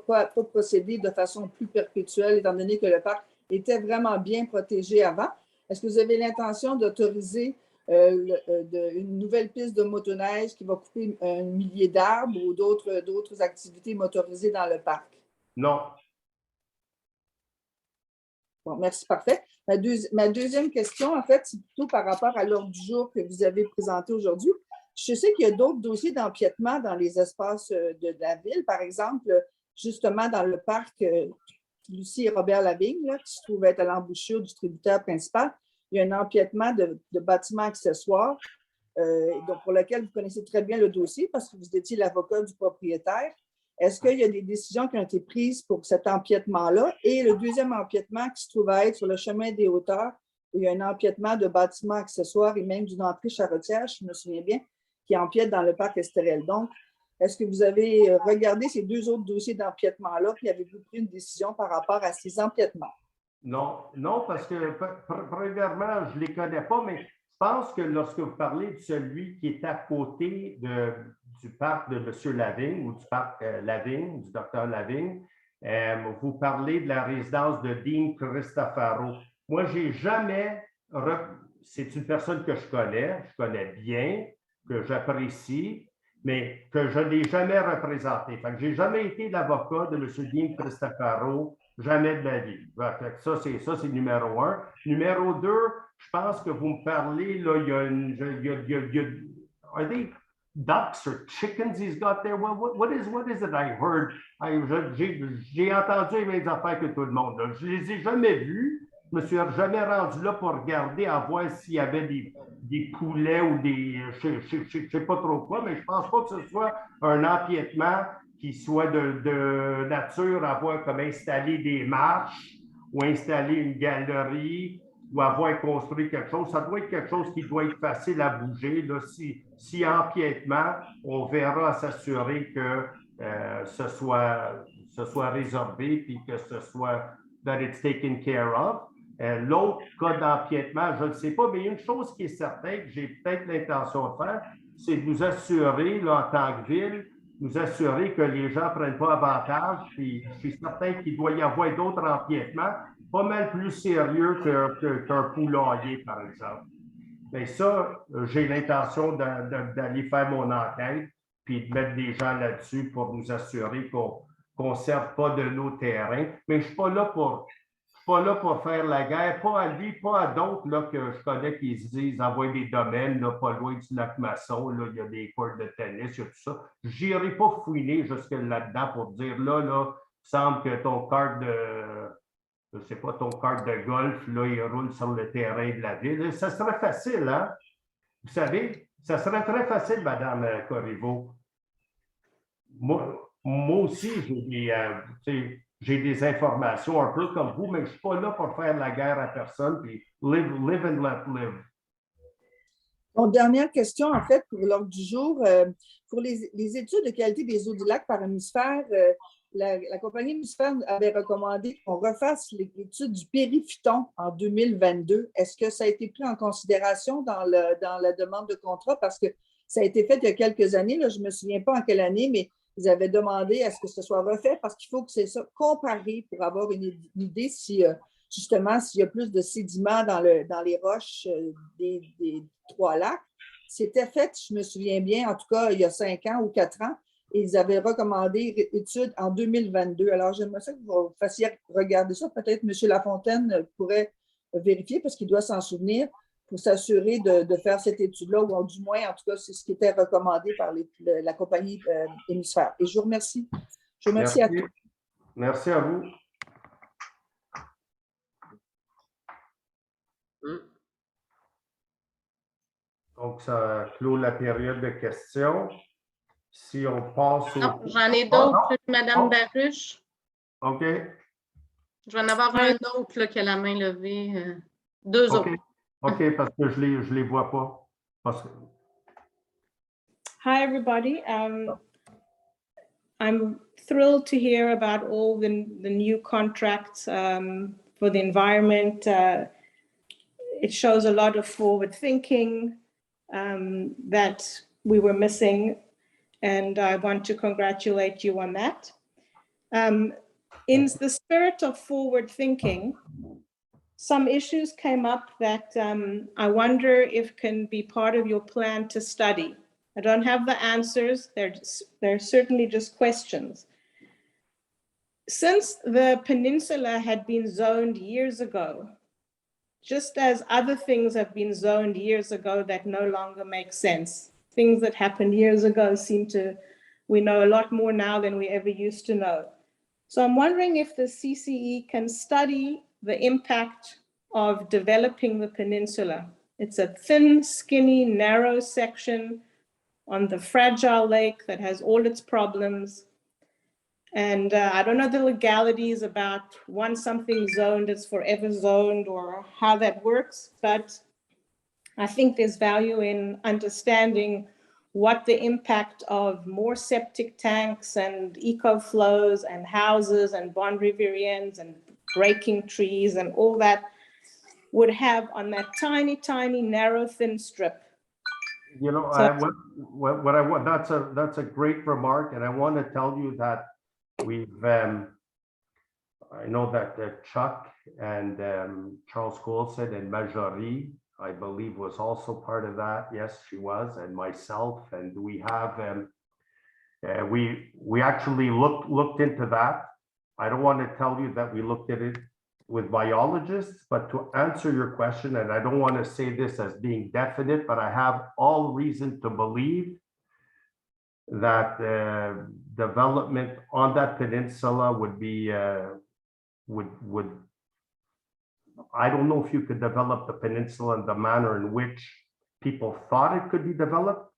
pas procéder de façon plus perpétuelle, étant donné que le parc était vraiment bien protégé avant, est-ce que vous avez l'intention d'autoriser une nouvelle piste de motoneige qui va couper un millier d'arbres ou d'autres activités motorisées dans le parc? Non. Bon, merci, parfait. Ma deuxième question, en fait, c'est plutôt par rapport à l'ordre du jour que vous avez présenté aujourd'hui. Je sais qu'il y a d'autres dossiers d'empiètement dans les espaces de la ville. Par exemple, justement, dans le parc Lucie et Robert Lavigne, là, qui se trouve être à l'embouchure du tributaire principal, il y a un empiètement de bâtiments accessoires, donc pour lequel vous connaissez très bien le dossier parce que vous étiez l'avocat du propriétaire. Est-ce qu'il y a des décisions qui ont été prises pour cet empiètement-là? Et le deuxième empiètement qui se trouve à être sur le chemin des hauteurs, où il y a un empiètement de bâtiments accessoires et même d'une entrée charretière, je me souviens bien, qui empiète dans le parc Estérel. Donc, est-ce que vous avez regardé ces deux autres dossiers d'empiètement-là, puis avez-vous pris une décision par rapport à ces empiètements? Non, non, parce que premièrement, je ne les connais pas, mais je pense que lorsque vous parlez de celui qui est à côté du parc de M. Lavigne ou du parc Lavigne, du docteur Lavigne, vous parlez de la résidence de Dean Cristofaro. Moi, je n'ai jamais, c'est une personne que je connais bien, que j'apprécie, mais que je n'ai jamais représenté. Fait que je n'ai jamais été l'avocat de M. Dean Cristofaro, jamais de ma vie. Ça, c'est numéro un. Numéro deux, je pense que vous me parlez, là, il y a are they ducks or chickens he's got there? What is it I heard? J'ai entendu les mêmes affaires que tout le monde. Là. Je ne les ai jamais vus. Je me suis jamais rendu là pour regarder, à voir s'il y avait des poulets ou des... Je ne sais pas trop quoi, mais je ne pense pas que ce soit un empiètement qui soit de nature à avoir comme installer des marches ou installer une galerie ou avoir construit quelque chose. Ça doit être quelque chose qui doit être facile à bouger. Là, si empiètement, on verra s'assurer que ce soit résorbé puis que ce soit that it's taken care of. L'autre cas d'empiètement, je ne sais pas, mais une chose qui est certaine que j'ai peut-être l'intention de faire, c'est de nous assurer, là, en tant que ville, nous assurer que les gens ne prennent pas avantage. Puis je suis certain qu'il doit y avoir d'autres empiètements pas mal plus sérieux qu'un poulailler, par exemple. Mais ça, j'ai l'intention d'aller faire mon enquête puis de mettre des gens là-dessus pour nous assurer qu'on ne serve pas de nos terrains. Mais je ne suis pas là pour faire la guerre, pas à lui, pas à d'autres là, que je connais qui se disent envoyer des domaines là, pas loin du lac Masson, là, il y a des courts de tennis, il y a tout ça. Je n'irai pas fouiner jusque là-dedans pour dire là, il semble que ton kart je ne sais pas, ton kart de golf, là, il roule sur le terrain de la ville. Ça serait facile, hein? Vous savez, ça serait très facile, Mme Corriveau. Moi aussi, j'ai des informations un peu comme vous, mais je ne suis pas là pour faire la guerre à personne, puis live and let live. Bon, dernière question, en fait, pour l'ordre du jour. Pour les études de qualité des eaux du lac par hémisphère, la compagnie hémisphère avait recommandé qu'on refasse l'étude du périphyton en 2022. Est-ce que ça a été pris en considération dans la demande de contrat? Parce que ça a été fait il y a quelques années, là, je ne me souviens pas en quelle année, mais ils avaient demandé à ce que ce soit refait parce qu'il faut que c'est ça comparé pour avoir une idée si, justement, s'il y a plus de sédiments dans les roches des trois lacs. C'était fait, je me souviens bien, en tout cas, il y a 5 ans ou 4 ans, et ils avaient recommandé études en 2022. Alors, j'aimerais ça que vous fassiez regarder ça. Peut-être M. Lafontaine pourrait vérifier parce qu'il doit s'en souvenir pour s'assurer de faire cette étude-là, ou du moins, en tout cas, c'est ce qui était recommandé par la compagnie hémisphère. Et je vous remercie. Je vous remercie à tous. Merci à vous. Donc, ça clôt la période de questions. Si on passe au... Non, j'en ai Ah, non. d'autres, Madame Oh. Baruch. OK. Je vais en avoir un autre là, qui a la main levée. Deux OK. autres. OK, parce que je les vois pas. Parce que... Hi, everybody. I'm thrilled to hear about all the new contracts for the environment. It shows a lot of forward thinking that we were missing, and I want to congratulate you on that. In the spirit of forward thinking, some issues came up that I wonder if can be part of your plan to study. I don't have the answers. They're certainly just questions. Since the peninsula had been zoned years ago, just as other things have been zoned years ago that no longer make sense, things that happened years ago we know a lot more now than we ever used to know. So I'm wondering if the CCE can study the impact of developing the peninsula. It's a thin, skinny, narrow section on the fragile lake that has all its problems. And I don't know the legalities about once something's zoned, it's forever zoned or how that works, but I think there's value in understanding what the impact of more septic tanks and eco-flows and houses and bond riverians and breaking trees and all that would have on that tiny, tiny, narrow, thin strip. You know, So- what I want, that's a great remark, and I want to tell you that we've, I know that Chuck and Charles Coulson and Marjorie, I believe, was also part of that. Yes, she was, and myself, and we have, we actually looked into that. I don't want to tell you that we looked at it with biologists, but to answer your question, and I don't want to say this as being definite, but I have all reason to believe that development on that peninsula would be, would, I don't know if you could develop the peninsula in the manner in which people thought it could be developed.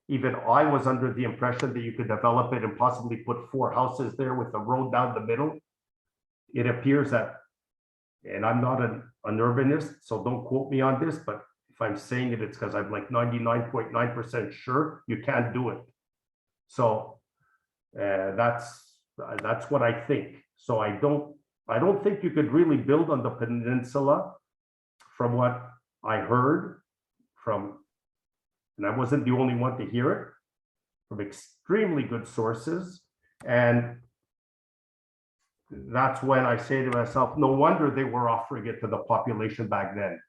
Even I was under the impression that you could develop it and possibly put 4 houses there with a road down the middle. It appears that, and I'm not an urbanist, so don't quote me on this, but if I'm saying it, it's because I'm like 99.9% sure you can't do it. So that's what I think. So I don't think you could really build on the peninsula from what I heard from, and I wasn't the only one to hear it, from extremely good sources. And that's when I say to myself, no wonder they were offering it to the population back then,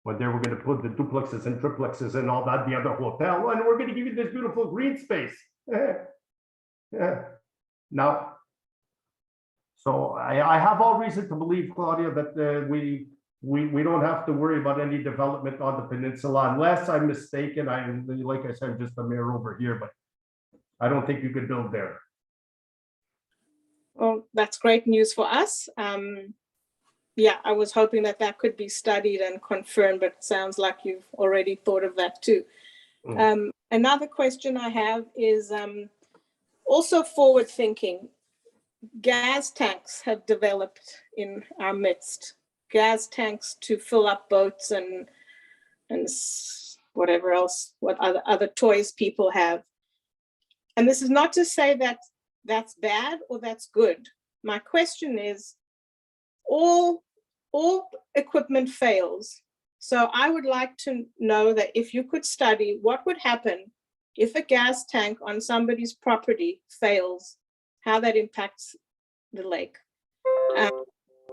when they were going to put the duplexes and triplexes and all that, the other hotel, and we're going to give you this beautiful green space. Yeah. Now, so I have all reason to believe, Claudia, that we don't have to worry about any development on the peninsula, unless I'm mistaken. Like I said, I'm just a mayor over here, but I don't think you could build there. Well, that's great news for us. Yeah, I was hoping that could be studied and confirmed, but it sounds like you've already thought of that too. Another question I have is also forward thinking. Gas tanks have developed in our midst. Gas tanks to fill up boats and whatever else, what other toys people have. And this is not to say that that's bad or that's good. My question is, all equipment fails. So I would like to know that if you could study what would happen if a gas tank on somebody's property fails, how that impacts the lake.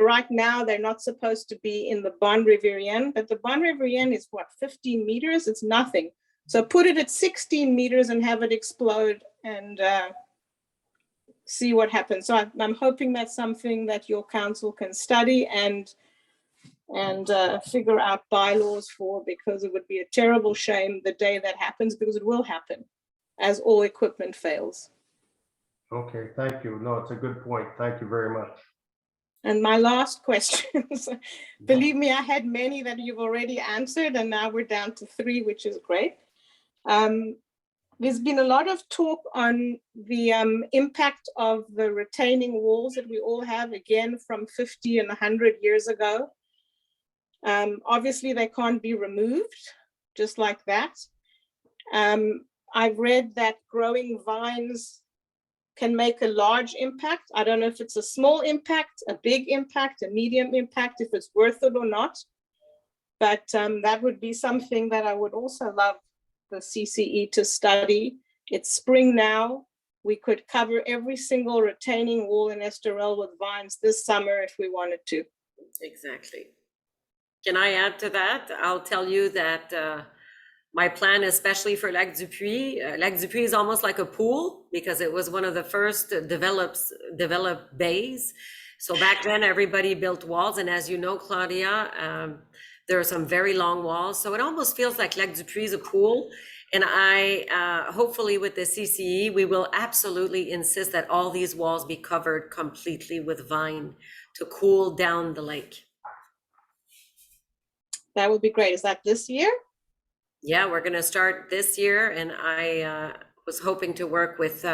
Right now, they're not supposed to be in the Bond Riverian, but the Bond Riverian is what, 15 meters? It's nothing. So put it at 16 meters and have it explode and see what happens. So I'm hoping that's something that your council can study and figure out bylaws for, because it would be a terrible shame the day that happens, because it will happen as all equipment fails. Okay, thank you. No, it's a good point. Thank you very much. And my last questions, believe me, I had many that you've already answered, and now we're down to 3, which is great. There's been a lot of talk on the impact of the retaining walls that we all have, again, from 50 and 100 years ago. Obviously, they can't be removed just like that. I've read that growing vines can make a large impact. I don't know if it's a small impact, a big impact, a medium impact, if it's worth it or not. But that would be something that I would also love the CCE to study. It's spring now. We could cover every single retaining wall in Estoril with vines this summer if we wanted to. Exactly. Can I add to that? I'll tell you that my plan, especially for Lac du Puy is almost like a pool because it was one of the first developed bays. So back then, everybody built walls. And as you know, Claudia, there are some very long walls. So it almost feels like Lac du Puy is a pool. And I, hopefully with the CCE, we will absolutely insist that all these walls be covered completely with vine to cool down the lake. That would be great. Is that this year? Yeah, we're going to start this year. And I was hoping to work with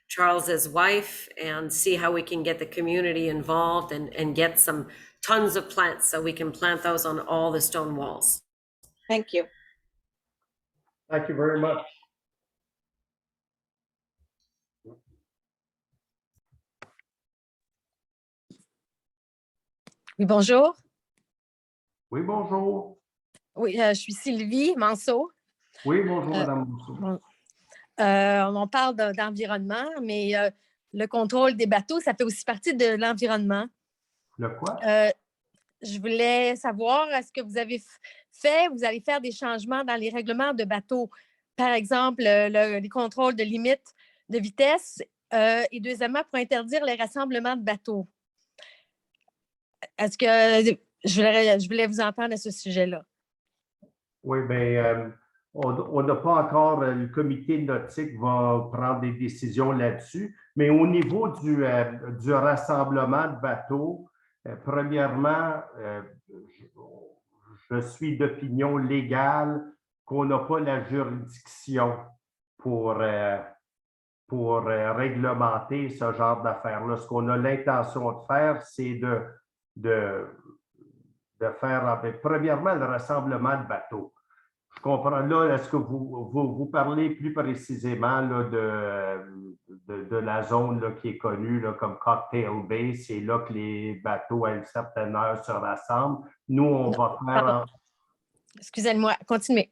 Charles's wife and see how we can get the community involved and get some tons of plants so we can plant those on all the stone walls. Thank you. Thank you very much. Oui, bonjour. Oui, bonjour. Oui, je suis Sylvie Manceau. Oui, bonjour, Madame Mousseau. On parle d'environnement, mais le contrôle des bateaux, ça fait aussi partie de l'environnement. Le quoi? Je voulais savoir, est-ce que vous avez vous allez faire des changements dans les règlements de bateaux? Par exemple, les contrôles de limite de vitesse et deuxièmement, pour interdire les rassemblements de bateaux. Est-ce que je voulais vous entendre à ce sujet-là? Oui, bien, on n'a pas encore, le comité nautique va prendre des décisions là-dessus, mais au niveau du rassemblement de bateaux, premièrement, je suis d'opinion légale qu'on n'a pas la juridiction pour réglementer ce genre d'affaires-là. Ce qu'on a l'intention de faire, c'est de faire, premièrement, le rassemblement de bateaux. Je comprends. Là, est-ce que vous parlez plus précisément là, de la zone là, qui est connue là, comme Cocktail Bay? C'est là que les bateaux à une certaine heure se rassemblent. Nous, on va faire... Excusez-moi, continuez.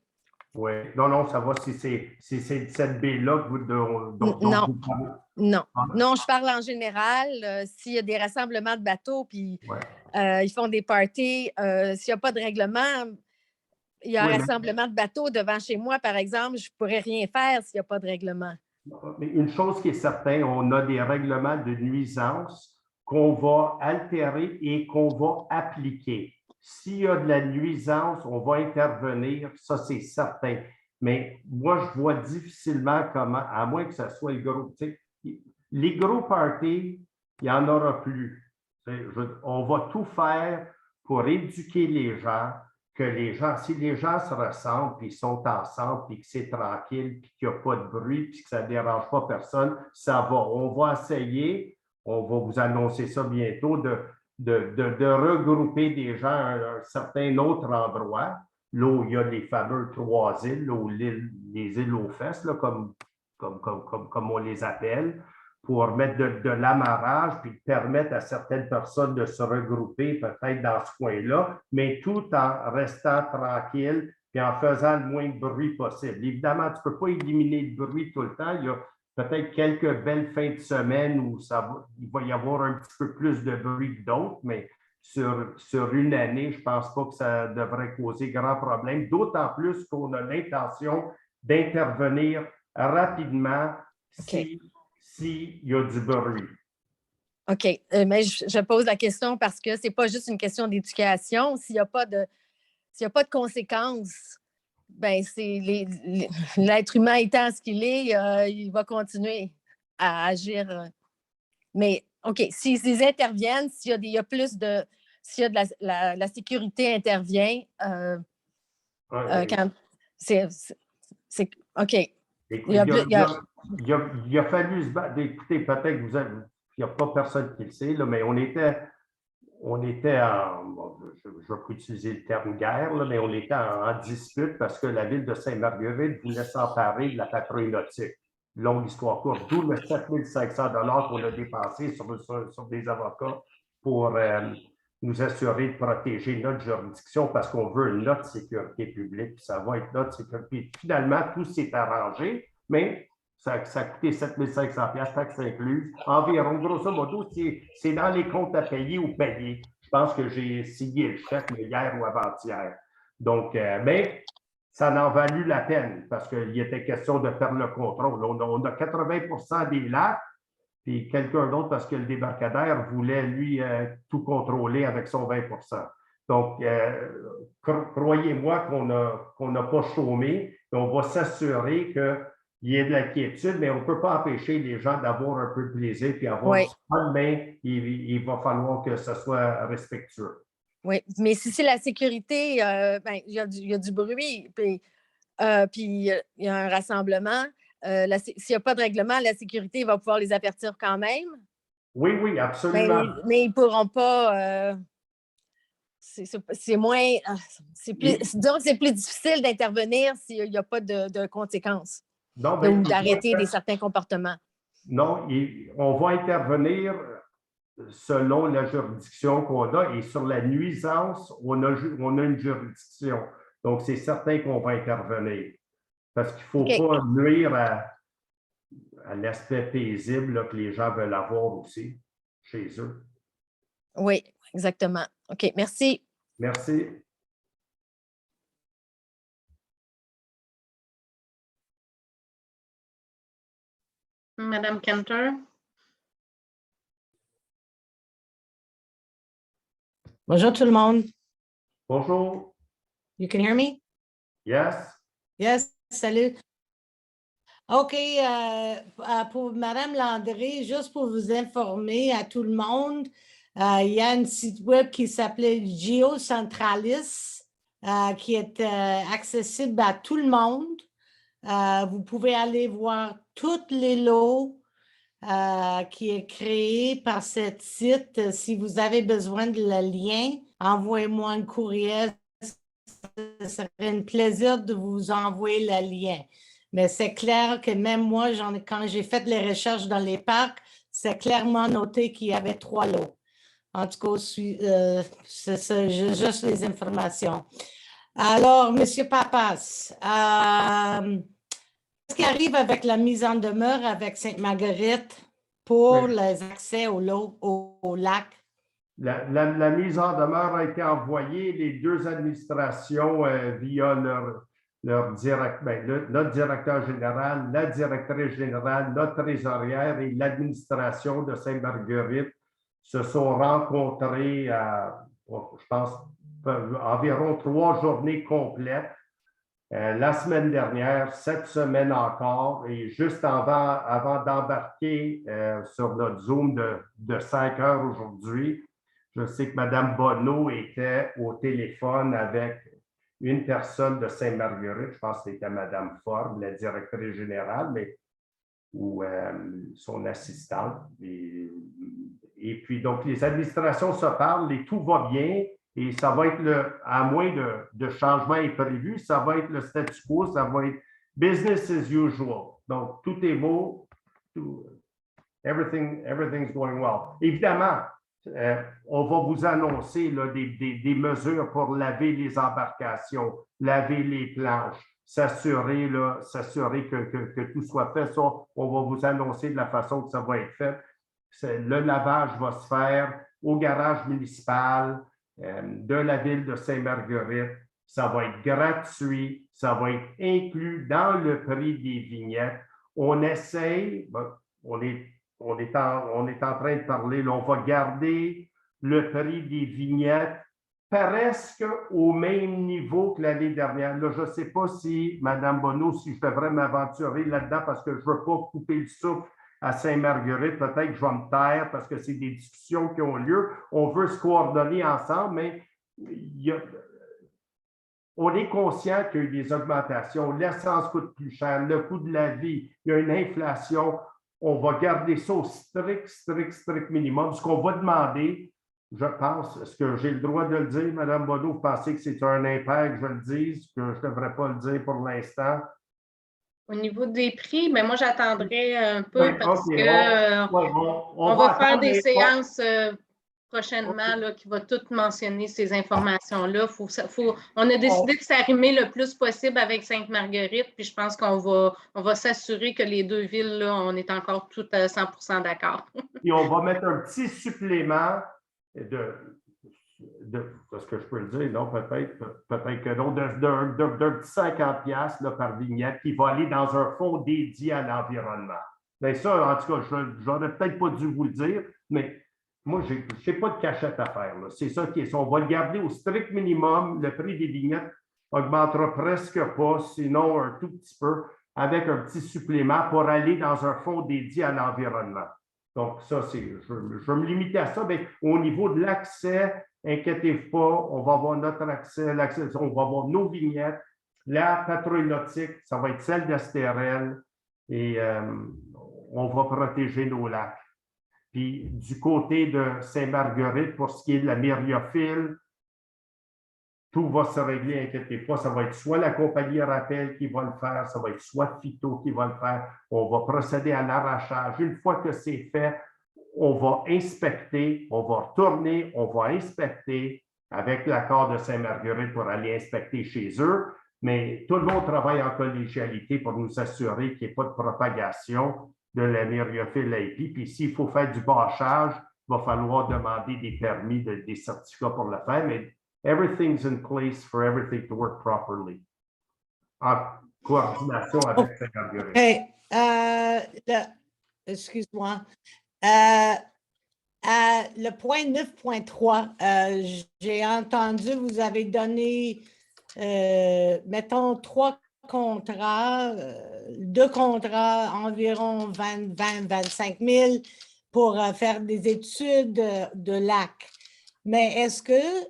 Oui. Non, ça va. Si c'est cette baie-là dont vous parlez. Non. Non, je parle en général. S'il y a des rassemblements de bateaux, puis ils font des parties, s'il n'y a pas de règlement... Il y a un rassemblement de bateaux devant chez moi, par exemple, je ne pourrais rien faire s'il n'y a pas de règlement. Mais une chose qui est certaine, on a des règlements de nuisance qu'on va altérer et qu'on va appliquer. S'il y a de la nuisance, on va intervenir, ça c'est certain. Mais moi, je vois difficilement comment, à moins que ce soit le gros... Les gros parties, il n'y en aura plus. On va tout faire pour éduquer les gens, si les gens se ressemblent, puis ils sont ensemble, puis que c'est tranquille, puis qu'il n'y a pas de bruit, puis que ça ne dérange pas personne, ça va. On va essayer, on va vous annoncer ça bientôt, de regrouper des gens à un certain autre endroit, là où il y a les fameux 3 îles, là où les îles aux fesses, là, comme on les appelle, pour mettre de l'amarrage puis permettre à certaines personnes de se regrouper peut-être dans ce coin-là, mais tout en restant tranquille et en faisant le moins de bruit possible. Évidemment, tu ne peux pas éliminer le bruit tout le temps. Il y a peut-être quelques belles fins de semaine où il va y avoir un petit peu plus de bruit que d'autres, mais sur une année, je ne pense pas que ça devrait causer grand problème, d'autant plus qu'on a l'intention d'intervenir rapidement s'il y a du bruit. OK. Mais je pose la question parce que ce n'est pas juste une question d'éducation. S'il n'y a pas de conséquences, ben l'être humain étant ce qu'il est, il va continuer à agir. Mais OK. S'ils interviennent, il y a plus de. S'il y a de la sécurité intervient, quand. C'est. OK. Écoute, il a fallu se battre. Écoutez, peut-être que il n'y a pas personne qui le sait, là, mais on était je ne vais pas utiliser le terme guerre, là, mais on était en dispute parce que la ville de Sainte-Marguerite voulait s'emparer de la patrouille nautique. Longue histoire courte, d'où le 7 500 $ qu'on a dépensé sur des avocats pour nous assurer de protéger notre juridiction parce qu'on veut notre sécurité publique, puis ça va être notre sécurité. Finalement, tout s'est arrangé, mais ça a coûté 7 500 $, taxes incluses. Environ, grosso modo, c'est dans les comptes à payer ou payer. Je pense que j'ai signé le chèque hier ou avant-hier. Donc, mais ça en a valu la peine parce qu'il était question de perdre le contrôle. On a 80 des lacs, puis quelqu'un d'autre parce que le débarcadère voulait, lui, tout contrôler avec son 20 %. Donc, croyez-moi qu'on n'a pas chômé. On va s'assurer qu'il y ait de la quiétude, mais on ne peut pas empêcher les gens d'avoir un peu de plaisir puis avoir du fun, mais il va falloir que ce soit respectueux. Oui, mais si c'est la sécurité, il y a du bruit, puis il y a un rassemblement. S'il n'y a pas de règlement, la sécurité va pouvoir les avertir quand même. Oui, absolument. Mais ils ne pourront pas. C'est moins. Disons que c'est plus difficile d'intervenir s'il n'y a pas de conséquences ou d'arrêter certains comportements. Non, on va intervenir selon la juridiction qu'on a et sur la nuisance, on a une juridiction. Donc, c'est certain qu'on va intervenir parce qu'il ne faut pas nuire à l'aspect paisible là, que les gens veulent avoir aussi chez eux. Oui, exactement. OK, merci. Merci. Madame Cantor. Bonjour tout le monde. Bonjour. You can hear me? Yes. Yes, salut. OK, pour Madame Landry, juste pour vous informer à tout le monde, il y a un site web qui s'appelait Geocentralis, qui est accessible à tout le monde. Vous pouvez aller voir tous les lots qui est créé par ce site. Si vous avez besoin de le lien, envoyez-moi un courriel. Ce serait un plaisir de vous envoyer le lien. Mais c'est clair que même moi, quand j'ai fait les recherches dans les parcs, c'est clairement noté qu'il y avait 3 lots. En tout cas, c'est ça, j'ai juste les informations. Alors, M. Pappas, qu'est-ce qui arrive avec la mise en demeure avec Sainte-Marguerite pour les accès au lac? La mise en demeure a été envoyée, les 2 administrations via notre directeur général, la directrice générale, notre trésorière et l'administration de Sainte-Marguerite se sont rencontrés je pense, environ 3 journées complètes. La semaine dernière, cette semaine encore, et juste avant d'embarquer sur notre Zoom de 5 heures aujourd'hui, je sais que Mme Bonneau était au téléphone avec une personne de Sainte-Marguerite, je pense que c'était Mme Forbes, la directrice générale, ou son assistante. Et puis, donc, les administrations se parlent et tout va bien. Et ça va être, à moins de changements imprévus, ça va être le statu quo, ça va être business as usual. Donc, tout est beau, everything's going well. Évidemment, on va vous annoncer là, des mesures pour laver les embarcations, laver les planches, s'assurer que tout soit fait. Ça, on va vous annoncer de la façon que ça va être fait. Le lavage va se faire au garage municipal de la ville de Sainte-Marguerite. Ça va être gratuit, ça va être inclus dans le prix des vignettes. On essaye, on est en train de parler, là, on va garder le prix des vignettes presque au même niveau que l'année dernière. Là, je ne sais pas si, Mme Bonneau, si je devrais m'aventurer là-dedans parce que je ne veux pas couper le souffle à Sainte-Marguerite, peut-être que je vais me taire parce que c'est des discussions qui ont lieu. On veut se coordonner ensemble, mais on est conscient qu'il y a eu des augmentations. L'essence coûte plus cher, le coût de la vie, il y a une inflation. On va garder ça au strict minimum. Ce qu'on va demander, je pense, est-ce que j'ai le droit de le dire, Mme Bonneau, vous pensez que c'est un impair que je le dise, que je ne devrais pas le dire pour l'instant? Au niveau des prix, mais moi, j'attendrai un peu parce on va faire des attendre, séances prochainement là, qui va toutes mentionner ces informations-là. On a décidé de s'arrimer le plus possible avec Sainte-Marguerite, puis je pense qu'on va s'assurer que les deux villes, là, on est encore toutes à 100% d'accord. Et on va mettre un petit supplément de ce que je peux le dire, non, peut-être que non, d'un petit 50$ là, par vignette qui va aller dans un fonds dédié à l'environnement. Bien, ça, en tout cas, je n'aurais peut-être pas dû vous le dire, mais moi, je n'ai pas de cachette à faire. C'est ça qui est ça. On va le garder au strict minimum. Le prix des vignettes augmentera presque pas, sinon un tout petit peu, avec un petit supplément pour aller dans un fonds dédié à l'environnement. Donc, ça, je vais me limiter à ça. Mais au niveau de l'accès, inquiétez-vous pas, on va avoir notre accès, on va avoir nos vignettes. La patrouille nautique, ça va être celle d'Estérel et on va protéger nos lacs. Puis, du côté de Sainte-Marguerite, pour ce qui est de la myriophile, tout va se régler, inquiétez-vous pas. Ça va être soit la compagnie Rappel qui va le faire, ça va être soit Phyto qui va le faire. On va procéder à l'arrachage. Une fois que c'est fait, on va inspecter, on va retourner, on va inspecter avec l'accord de Sainte-Marguerite pour aller inspecter chez eux. Mais tout le monde travaille en collégialité pour nous assurer qu'il n'y ait pas de propagation de la myriophile AP. Puis s'il faut faire du bâchage, il va falloir demander des permis, des certificats pour le faire. Mais everything's in place for everything to work properly. En coordination avec Sainte-Marguerite. Excuse-moi. Le point 9.3, j'ai entendu, vous avez donné, mettons, 2 contrats, environ 25 000 pour faire des études de lac. Mais est-ce que,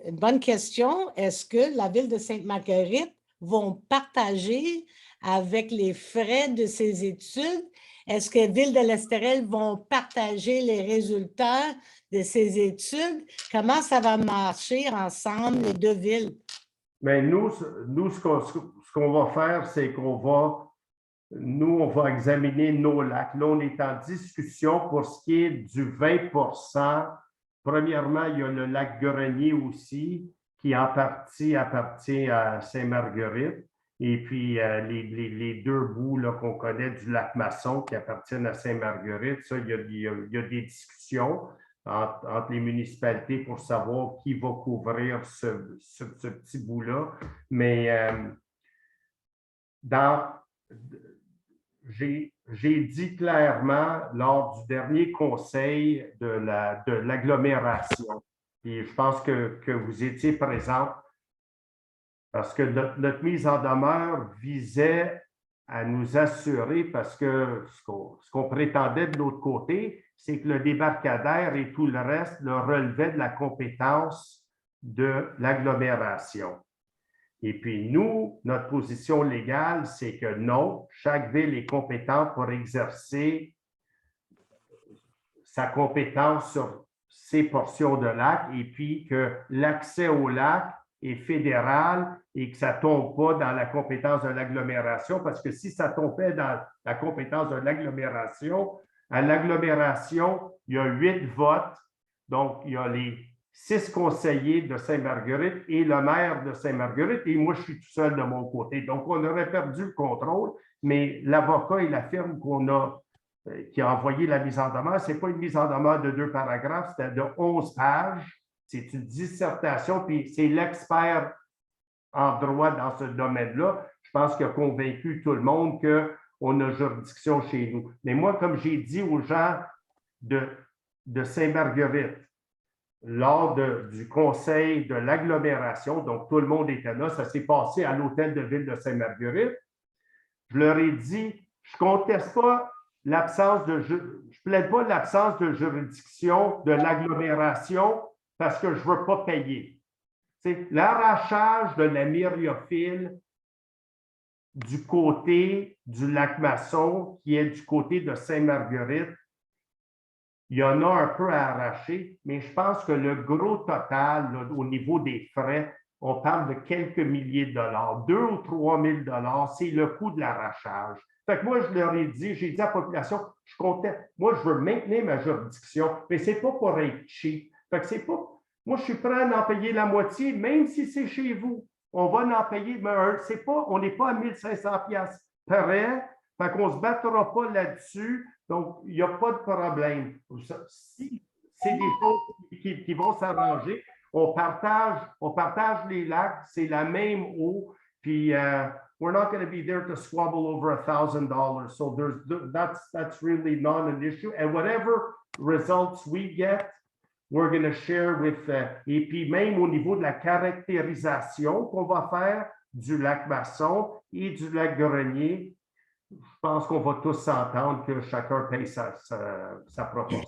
une bonne question, est-ce que la ville de Sainte-Marguerite vont partager avec les frais de ces études? Est-ce que Ville de l'Estérel vont partager les résultats de ces études? Comment ça va marcher ensemble, les deux villes? Bien, nous ce qu'on va faire, c'est qu'on va examiner nos lacs. Là, on est en discussion pour ce qui est du 20%. Premièrement, il y a le lac Grenier aussi, qui en partie appartient à Sainte-Marguerite. Et puis, les deux bouts qu'on connaît du lac Masson qui appartiennent à Sainte-Marguerite, ça, il y a des discussions entre les municipalités pour savoir qui va couvrir ce petit bout-là. Mais j'ai dit clairement lors du dernier conseil de l'agglomération, et je pense que vous étiez présents, parce que notre mise en demeure visait à nous assurer, parce que ce qu'on prétendait de l'autre côté, c'est que le débarcadère et tout le reste le relevait de la compétence de l'agglomération. Et puis nous, notre position légale, c'est que non, chaque ville est compétente pour exercer sa compétence sur ces portions de lac et puis que l'accès au lac est fédéral et que ça ne tombe pas dans la compétence de l'agglomération, parce que si ça tombait dans la compétence de l'agglomération, à l'agglomération, il y a 8 votes, donc il y a les 6 conseillers de Sainte-Marguerite et le maire de Sainte-Marguerite, et moi, je suis tout seul de mon côté. Donc, on aurait perdu le contrôle, mais l'avocat, il affirme qui a envoyé la mise en demeure. Ce n'est pas une mise en demeure de 2 paragraphes, c'était de 11 pages. C'est une dissertation, puis c'est l'expert en droit dans ce domaine-là. Je pense qu'il a convaincu tout le monde qu'on a juridiction chez nous. Mais moi, comme j'ai dit aux gens de Sainte-Marguerite, lors du conseil de l'agglomération, donc tout le monde était là, ça s'est passé à l'hôtel de ville de Sainte-Marguerite, je leur ai dit, je ne conteste pas je plaide pas l'absence de juridiction de l'agglomération parce que je veux pas payer. L'arrachage de la myriophylle du côté du lac Masson, qui est du côté de Sainte-Marguerite, il y en a un peu à arracher, mais je pense que le gros total, là, au niveau des frais, on parle de quelques milliers de dollars, 2 ou 3 000 $, c'est le coût de l'arrachage. Fait que moi, je leur ai dit, j'ai dit à la population, je comptais, moi, je veux maintenir ma juridiction, mais c'est pas pour être cheap. Fait que c'est pas, moi, je suis prêt à en payer la moitié, même si c'est chez vous. On va en payer, mais c'est pas, on n'est pas à 1500 $ près, fait qu'on ne se battra pas là-dessus, donc il n'y a pas de problème. Si c'est des choses qui vont s'arranger, on partage les lacs, c'est la même eau, puis we're not going to be there to squabble over $1,000. So that's really not an issue. And whatever results we get, we're going to share with, et puis même au niveau de la caractérisation qu'on va faire du lac Masson et du lac Grenier, je pense qu'on va tous s'entendre que chacun paye sa proportion.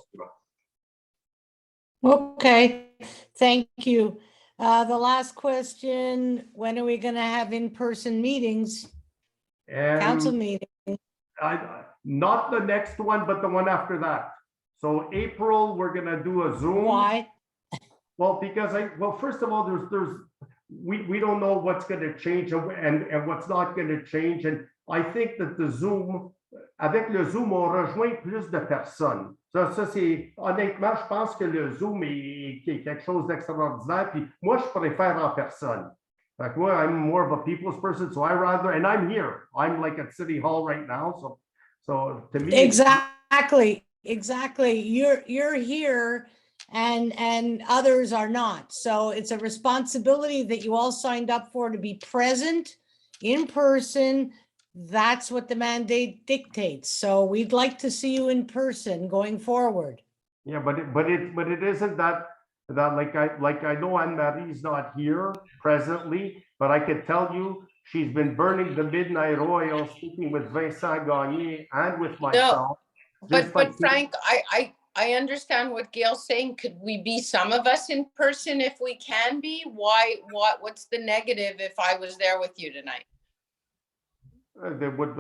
Okay, thank you. The last question, when are we going to have in-person meetings, council meetings? Not the next one, but the one after that. So April, we're going to do a Zoom. Why? Well, because first of all, we don't know what's going to change and what's not going to change. And I think that the Zoom, avec le Zoom, on rejoint plus de personnes. Ça c'est, honnêtement, je pense que le Zoom est quelque chose d'extraordinaire. Puis moi, je préfère en personne. Like, well, I'm more of a people's person, so I rather, and I'm here. I'm like at City Hall right now. So to me, Exactly. You're here and others are not. So it's a responsibility that you all signed up for, to be present in person. That's what the mandate dictates. So we'd like to see you in person going forward. Yeah, but it isn't that like I know Anne-Marie's not here presently, but I could tell you she's been burning the midnight oil, speaking with Vincent Gagné and with myself. But Frank, I understand what Gail's saying. Could we be some of us in person if we can be? What's the negative if I was there with you tonight? It would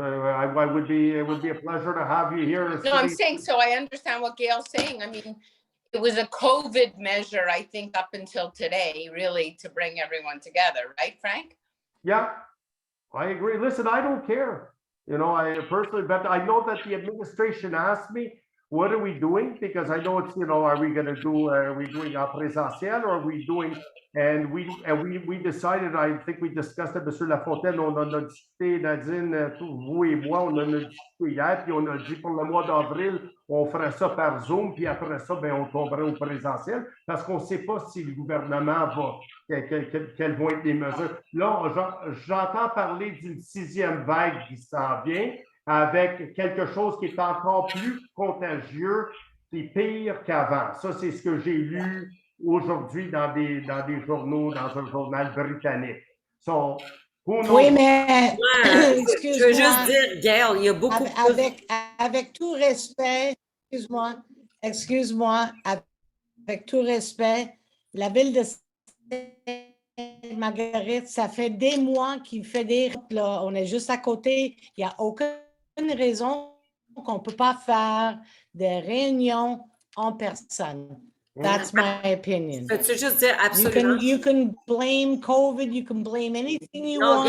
be a pleasure to have you here. No, I'm saying, so I understand what Gail's saying. I mean, it was a COVID measure, I think, up until today, really, to bring everyone together, right, Frank? Yeah, I agree. Listen, I don't care. You know, I personally, but I know that the administration asked me, what are we doing? Because I know it's, you know, are we doing en présentiel or are we doing, and we decided, I think we discussed it, Monsieur Lafontaine, on en a discuté, Nadine, vous et moi, on en a discuté hier, puis on a dit pour le mois d'avril, on ferait ça par Zoom, puis après ça, ben, on tomberait au présentiel, parce qu'on ne sait pas si le gouvernement va, quelles vont être les mesures. Là, j'entends parler d'une 6e vague qui s'en vient, avec quelque chose qui est encore plus contagieux et pire qu'avant. Ça, c'est ce que j'ai lu aujourd'hui dans des journaux, dans un journal britannique. So, oui, mais je veux juste dire, Gail, il y a beaucoup avec tout respect, excuse-moi, avec tout respect, la ville de Sainte-Marguerite, ça fait des mois qu'il fait des routes, là. On est juste à côté, il n'y a aucune raison qu'on ne peut pas faire des réunions en personne. That's my opinion. Peux-tu juste dire absolument? You can blame COVID, you can blame anything you want.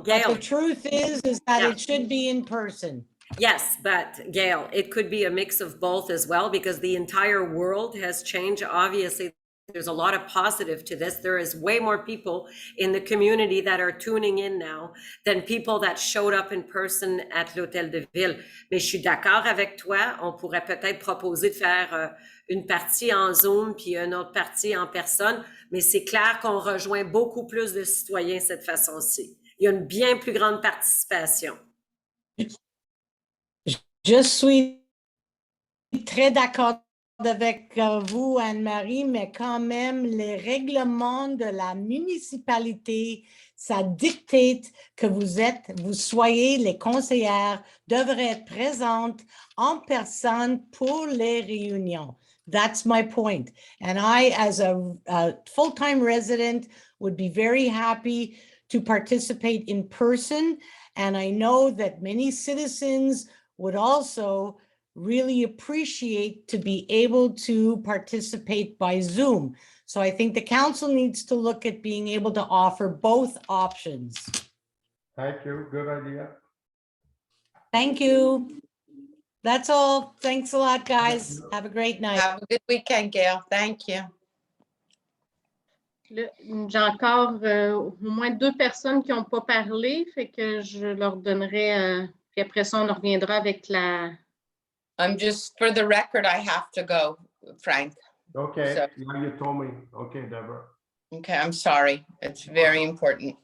Gail. But the truth is that it should be in person. Yes, but Gail, it could be a mix of both as well, because the entire world has changed. Obviously, there's a lot of positive to this. There is way more people in the community that are tuning in now than people that showed up in person at l'Hôtel de Ville. Mais je suis d'accord avec toi. On pourrait peut-être proposer de faire une partie en Zoom puis une autre partie en personne. Mais c'est clair qu'on rejoint beaucoup plus de citoyens cette façon-ci. Il y a une bien plus grande participation. Je suis très d'accord avec vous, Anne-Marie, mais quand même, les règlements de la municipalité, ça dicte que vous soyez les conseillères, devraient être présentes en personne pour les réunions. That's my point. And I, as a full-time resident, would be very happy to participate in person. And I know that many citizens would also really appreciate to be able to participate by Zoom. So I think the council needs to look at being able to offer both options. Thank you. Good idea. Thank you. That's all. Thanks a lot, guys. Have a great night. Have a good weekend, Gail. Thank you. J'ai encore au moins 2 personnes qui n'ont pas parlé, fait que je leur donnerai, puis après ça, on reviendra avec la... I'm just, for the record, I have to go, Frank. Okay, So- now you told me. Okay, Deborah. Okay, I'm sorry. It's very important.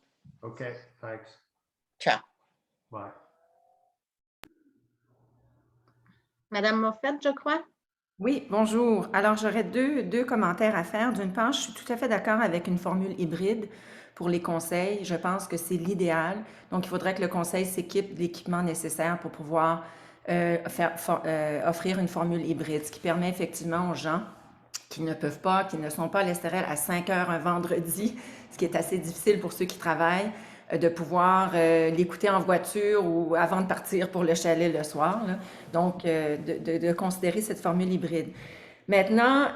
Okay, thanks. Ciao. Bye. Madame Moffett, je crois? Oui, bonjour. Alors, j'aurais deux commentaires à faire. D'une part, je suis tout à fait d'accord avec une formule hybride pour les conseils. Je pense que c'est l'idéal. Donc, il faudrait que le conseil s'équipe de l'équipement nécessaire pour pouvoir offrir une formule hybride, ce qui permet effectivement aux gens qui ne sont pas à l'Estérel à 5 heures un vendredi, ce qui est assez difficile pour ceux qui travaillent, de pouvoir l'écouter en voiture ou avant de partir pour le chalet le soir. Là. Donc, de considérer cette formule hybride. Maintenant,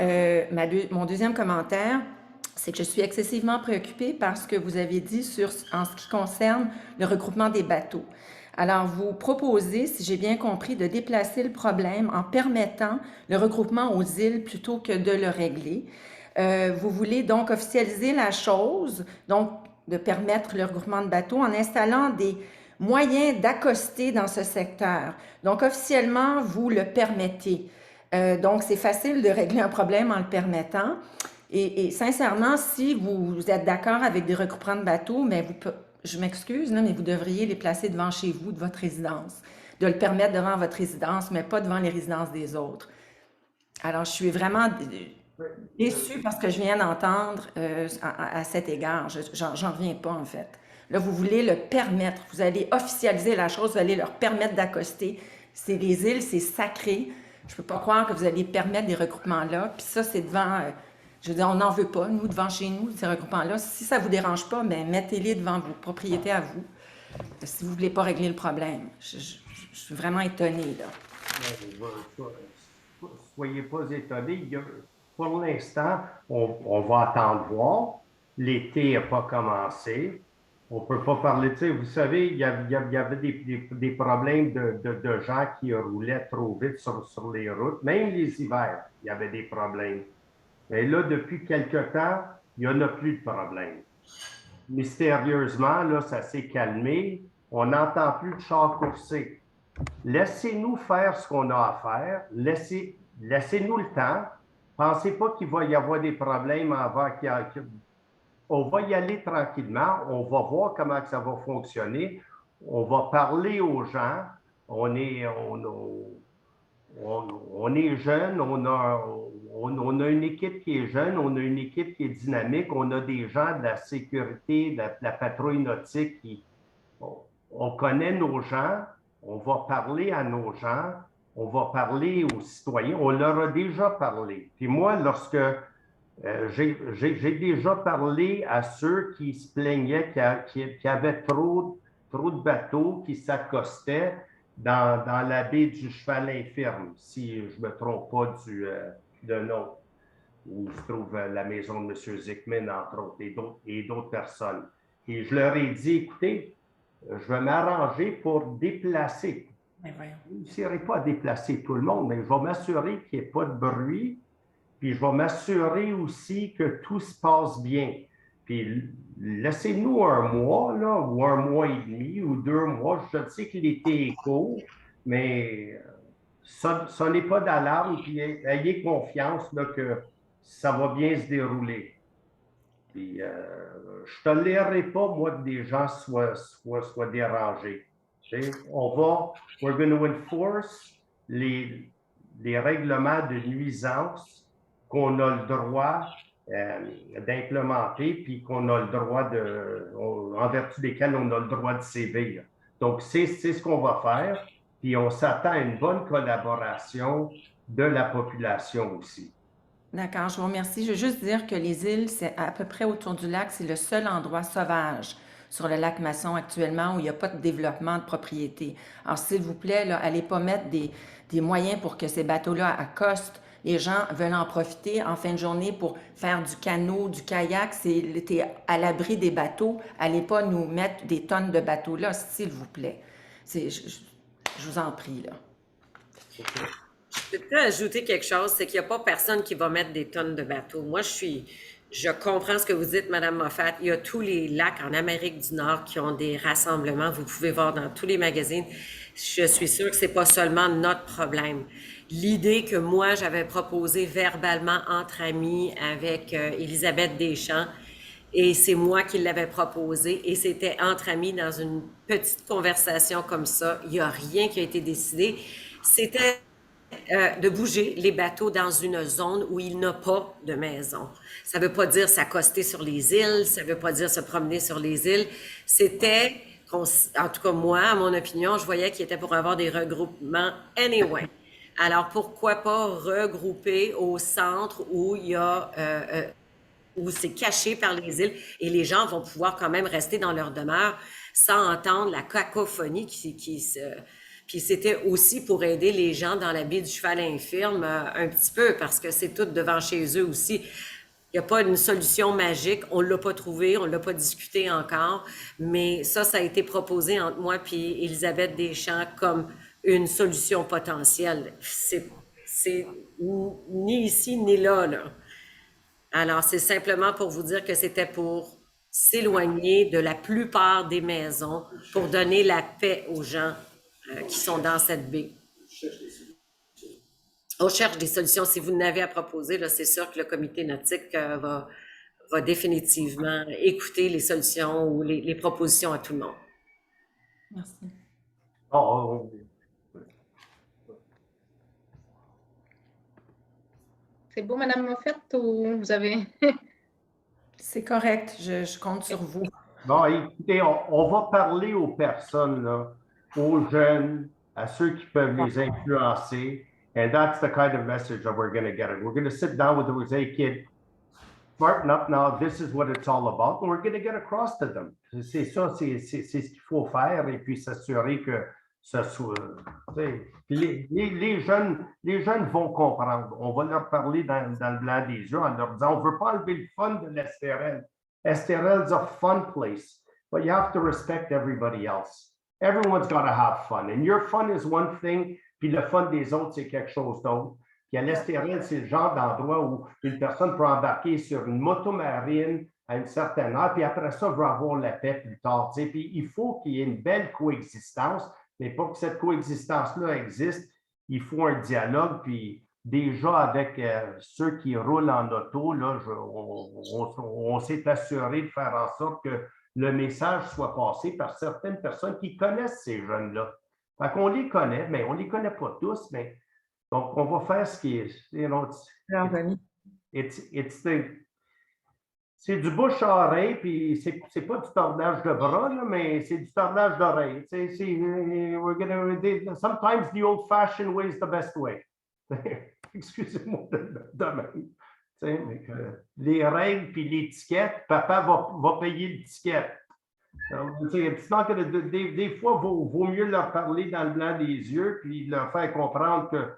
mon deuxième commentaire, c'est que je suis excessivement préoccupée par ce que vous avez dit en ce qui concerne le regroupement des bateaux. Alors, vous proposez, si j'ai bien compris, de déplacer le problème en permettant le regroupement aux îles plutôt que de le régler. Vous voulez donc officialiser la chose, donc de permettre le regroupement de bateaux en installant des moyens d'accoster dans ce secteur. Donc, officiellement, vous le permettez. Donc, c'est facile de régler un problème en le permettant. Et sincèrement, si vous êtes d'accord avec des regroupements de bateaux, mais je m'excuse, mais vous devriez les placer devant chez vous, de votre résidence, de le permettre devant votre résidence, mais pas devant les résidences des autres. Alors, je suis vraiment déçue parce que je viens d'entendre à cet égard. J'en reviens pas, en fait. Là, vous voulez le permettre. Vous allez officialiser la chose, vous allez leur permettre d'accoster. C'est les îles, c'est sacré. Je ne peux pas croire que vous allez permettre des regroupements-là. Puis ça, c'est devant... je veux dire, on n'en veut pas, nous, devant chez nous, ces regroupements-là. Si ça ne vous dérange pas, bien, mettez-les devant vos propriétés à vous, si vous ne voulez pas régler le problème. Je suis vraiment étonnée, là. Soyez pas étonnés. Pour l'instant, on va attendre voir. L'été n'a pas commencé. On ne peut pas parler, tu sais, vous savez, il y avait des problèmes de gens qui roulaient trop vite sur les routes. Même les hivers, il y avait des problèmes. Mais là, depuis quelque temps, il n'y en a plus de problème. Mystérieusement, là, ça s'est calmé. On n'entend plus de chars coursés. Laissez-nous faire ce qu'on a à faire. Laissez-nous le temps. Pensez pas qu'il va y avoir des problèmes avant on va y aller tranquillement. On va voir comment ça va fonctionner. On va parler aux gens. On est jeune, on a une équipe qui est jeune, on a une équipe qui est dynamique, on a des gens de la sécurité, de la patrouille nautique. On connaît nos gens, on va parler à nos gens, on va parler aux citoyens, on leur a déjà parlé. Puis moi, lorsque j'ai déjà parlé à ceux qui se plaignaient qu'il y avait trop de bateaux qui s'accostaient dans la baie du Cheval Infirme, si je ne me trompe pas de nom, où se trouve la maison de M. Zickman, entre autres, et d'autres personnes. Et je leur ai dit, écoutez, je vais m'arranger pour déplacer. Je ne réussirai pas à déplacer tout le monde, mais je vais m'assurer qu'il n'y ait pas de bruit, puis je vais m'assurer aussi que tout se passe bien. Puis laissez-nous un mois, là, ou un mois et demi, ou 2 mois. Je sais que l'été est court, mais ça n'est pas d'alarme. Puis ayez confiance là, que ça va bien se dérouler. Puis je ne tolérerai pas, moi, que des gens soient dérangés. We're going to enforce les règlements de nuisance qu'on a le droit d'implémenter, puis qu'on a le droit en vertu desquels on a le droit de sévir. Donc, c'est ce qu'on va faire, puis on s'attend à une bonne collaboration de la population aussi. D'accord, je vous remercie. Je veux juste dire que les îles, c'est à peu près autour du lac, c'est le seul endroit sauvage sur le lac Masson actuellement où il n'y a pas de développement de propriété. Alors, s'il vous plaît, allez pas mettre des moyens pour que ces bateaux-là accostent. Les gens veulent en profiter en fin de journée pour faire du canot, du kayak. T'es à l'abri des bateaux. Allez pas nous mettre des tonnes de bateaux là, s'il vous plaît. Je vous en prie, là. Je peux peut-être ajouter quelque chose, c'est qu'il n'y a pas personne qui va mettre des tonnes de bateaux. Moi, je comprends ce que vous dites, Mme Moffat. Il y a tous les lacs en Amérique du Nord qui ont des rassemblements. Vous pouvez voir dans tous les magazines. Je suis sûre que c'est pas seulement notre problème. L'idée que moi, j'avais proposée verbalement entre amis avec Elisabeth Deschamps, et c'est moi qui l'avais proposé, et c'était entre amis dans une petite conversation comme ça. Il n'y a rien qui a été décidé. C'était de bouger les bateaux dans une zone où il n'y a pas de maison. Ça ne veut pas dire s'accoster sur les îles, ça ne veut pas dire se promener sur les îles. C'était, en tout cas moi, à mon opinion, je voyais qu'il était pour avoir des regroupements anyway. Alors pourquoi pas regrouper au centre où il y a où c'est caché par les îles et les gens vont pouvoir quand même rester dans leur demeure sans entendre la cacophonie qui se... Puis c'était aussi pour aider les gens dans la baie du Cheval infirme un petit peu, parce que c'est tout devant chez eux aussi. Il n'y a pas une solution magique. On ne l'a pas trouvé, on ne l'a pas discuté encore, mais ça a été proposé entre moi et Elisabeth Deschamps comme une solution potentielle. C'est ni ici ni là, là. Alors, c'est simplement pour vous dire que c'était pour s'éloigner de la plupart des maisons, pour donner la paix aux gens qui sont dans cette baie. On cherche des solutions. Si vous n'avez à proposer, là, c'est sûr que le comité nautique va définitivement écouter les solutions ou les propositions à tout le monde. Merci. C'est beau, Mme Moffat, ou vous avez... C'est correct, je compte sur vous. Bon, écoutez, on va parler aux personnes, là, aux jeunes, à ceux qui peuvent les influencer. And that's the kind of message that we're going to get. We're going to sit down with them and say, kid, smarten up now, this is what it's all about, and we're going to get across to them. C'est ça, c'est ce qu'il faut faire, et puis s'assurer que ce soit... Les jeunes vont comprendre. On va leur parler dans le blanc des yeux en leur disant, on ne veut pas enlever le fun de l'Estérel. Estérel is a fun place, but you have to respect everybody else. Everyone's got to have fun. And your fun is one thing, puis le fun des autres, c'est quelque chose d'autre. Puis à l'Estérel, c'est le genre d'endroit où une personne peut embarquer sur une moto marine à une certaine heure, puis après ça, veut avoir la paix plus tard. T'sais. Puis il faut qu'il y ait une belle coexistence, mais pour que cette coexistence-là existe, il faut un dialogue, puis déjà avec ceux qui roulent en auto, là, on s'est assuré de faire en sorte que le message soit passé par certaines personnes qui connaissent ces jeunes-là. Fait qu'on les connaît, mais on ne les connaît pas tous, mais donc on va faire ce qui est... C'est du bouche à oreille, puis c'est pas du tordage de bras, là, mais c'est du tordage d'oreille. Sometimes the old-fashioned way is the best way. Excusez-moi de même. Mais les règles puis l'étiquette, papa va payer l'étiquette. Des fois, il vaut mieux leur parler dans le blanc des yeux puis leur faire comprendre que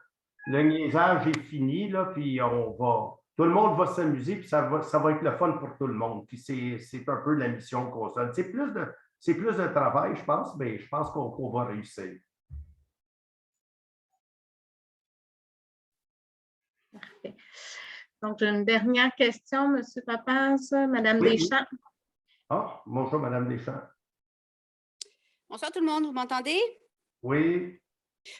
le niaisage est fini, là, puis tout le monde va s'amuser, puis ça va être le fun pour tout le monde. Puis c'est un peu la mission qu'on se donne. C'est plus de travail, je pense, mais je pense qu'on va réussir. Parfait. Donc, j'ai une dernière question, M. Papaz, Mme Deschamps. Ah, bonjour, Mme Deschamps. Bonsoir tout le monde, vous m'entendez? Oui.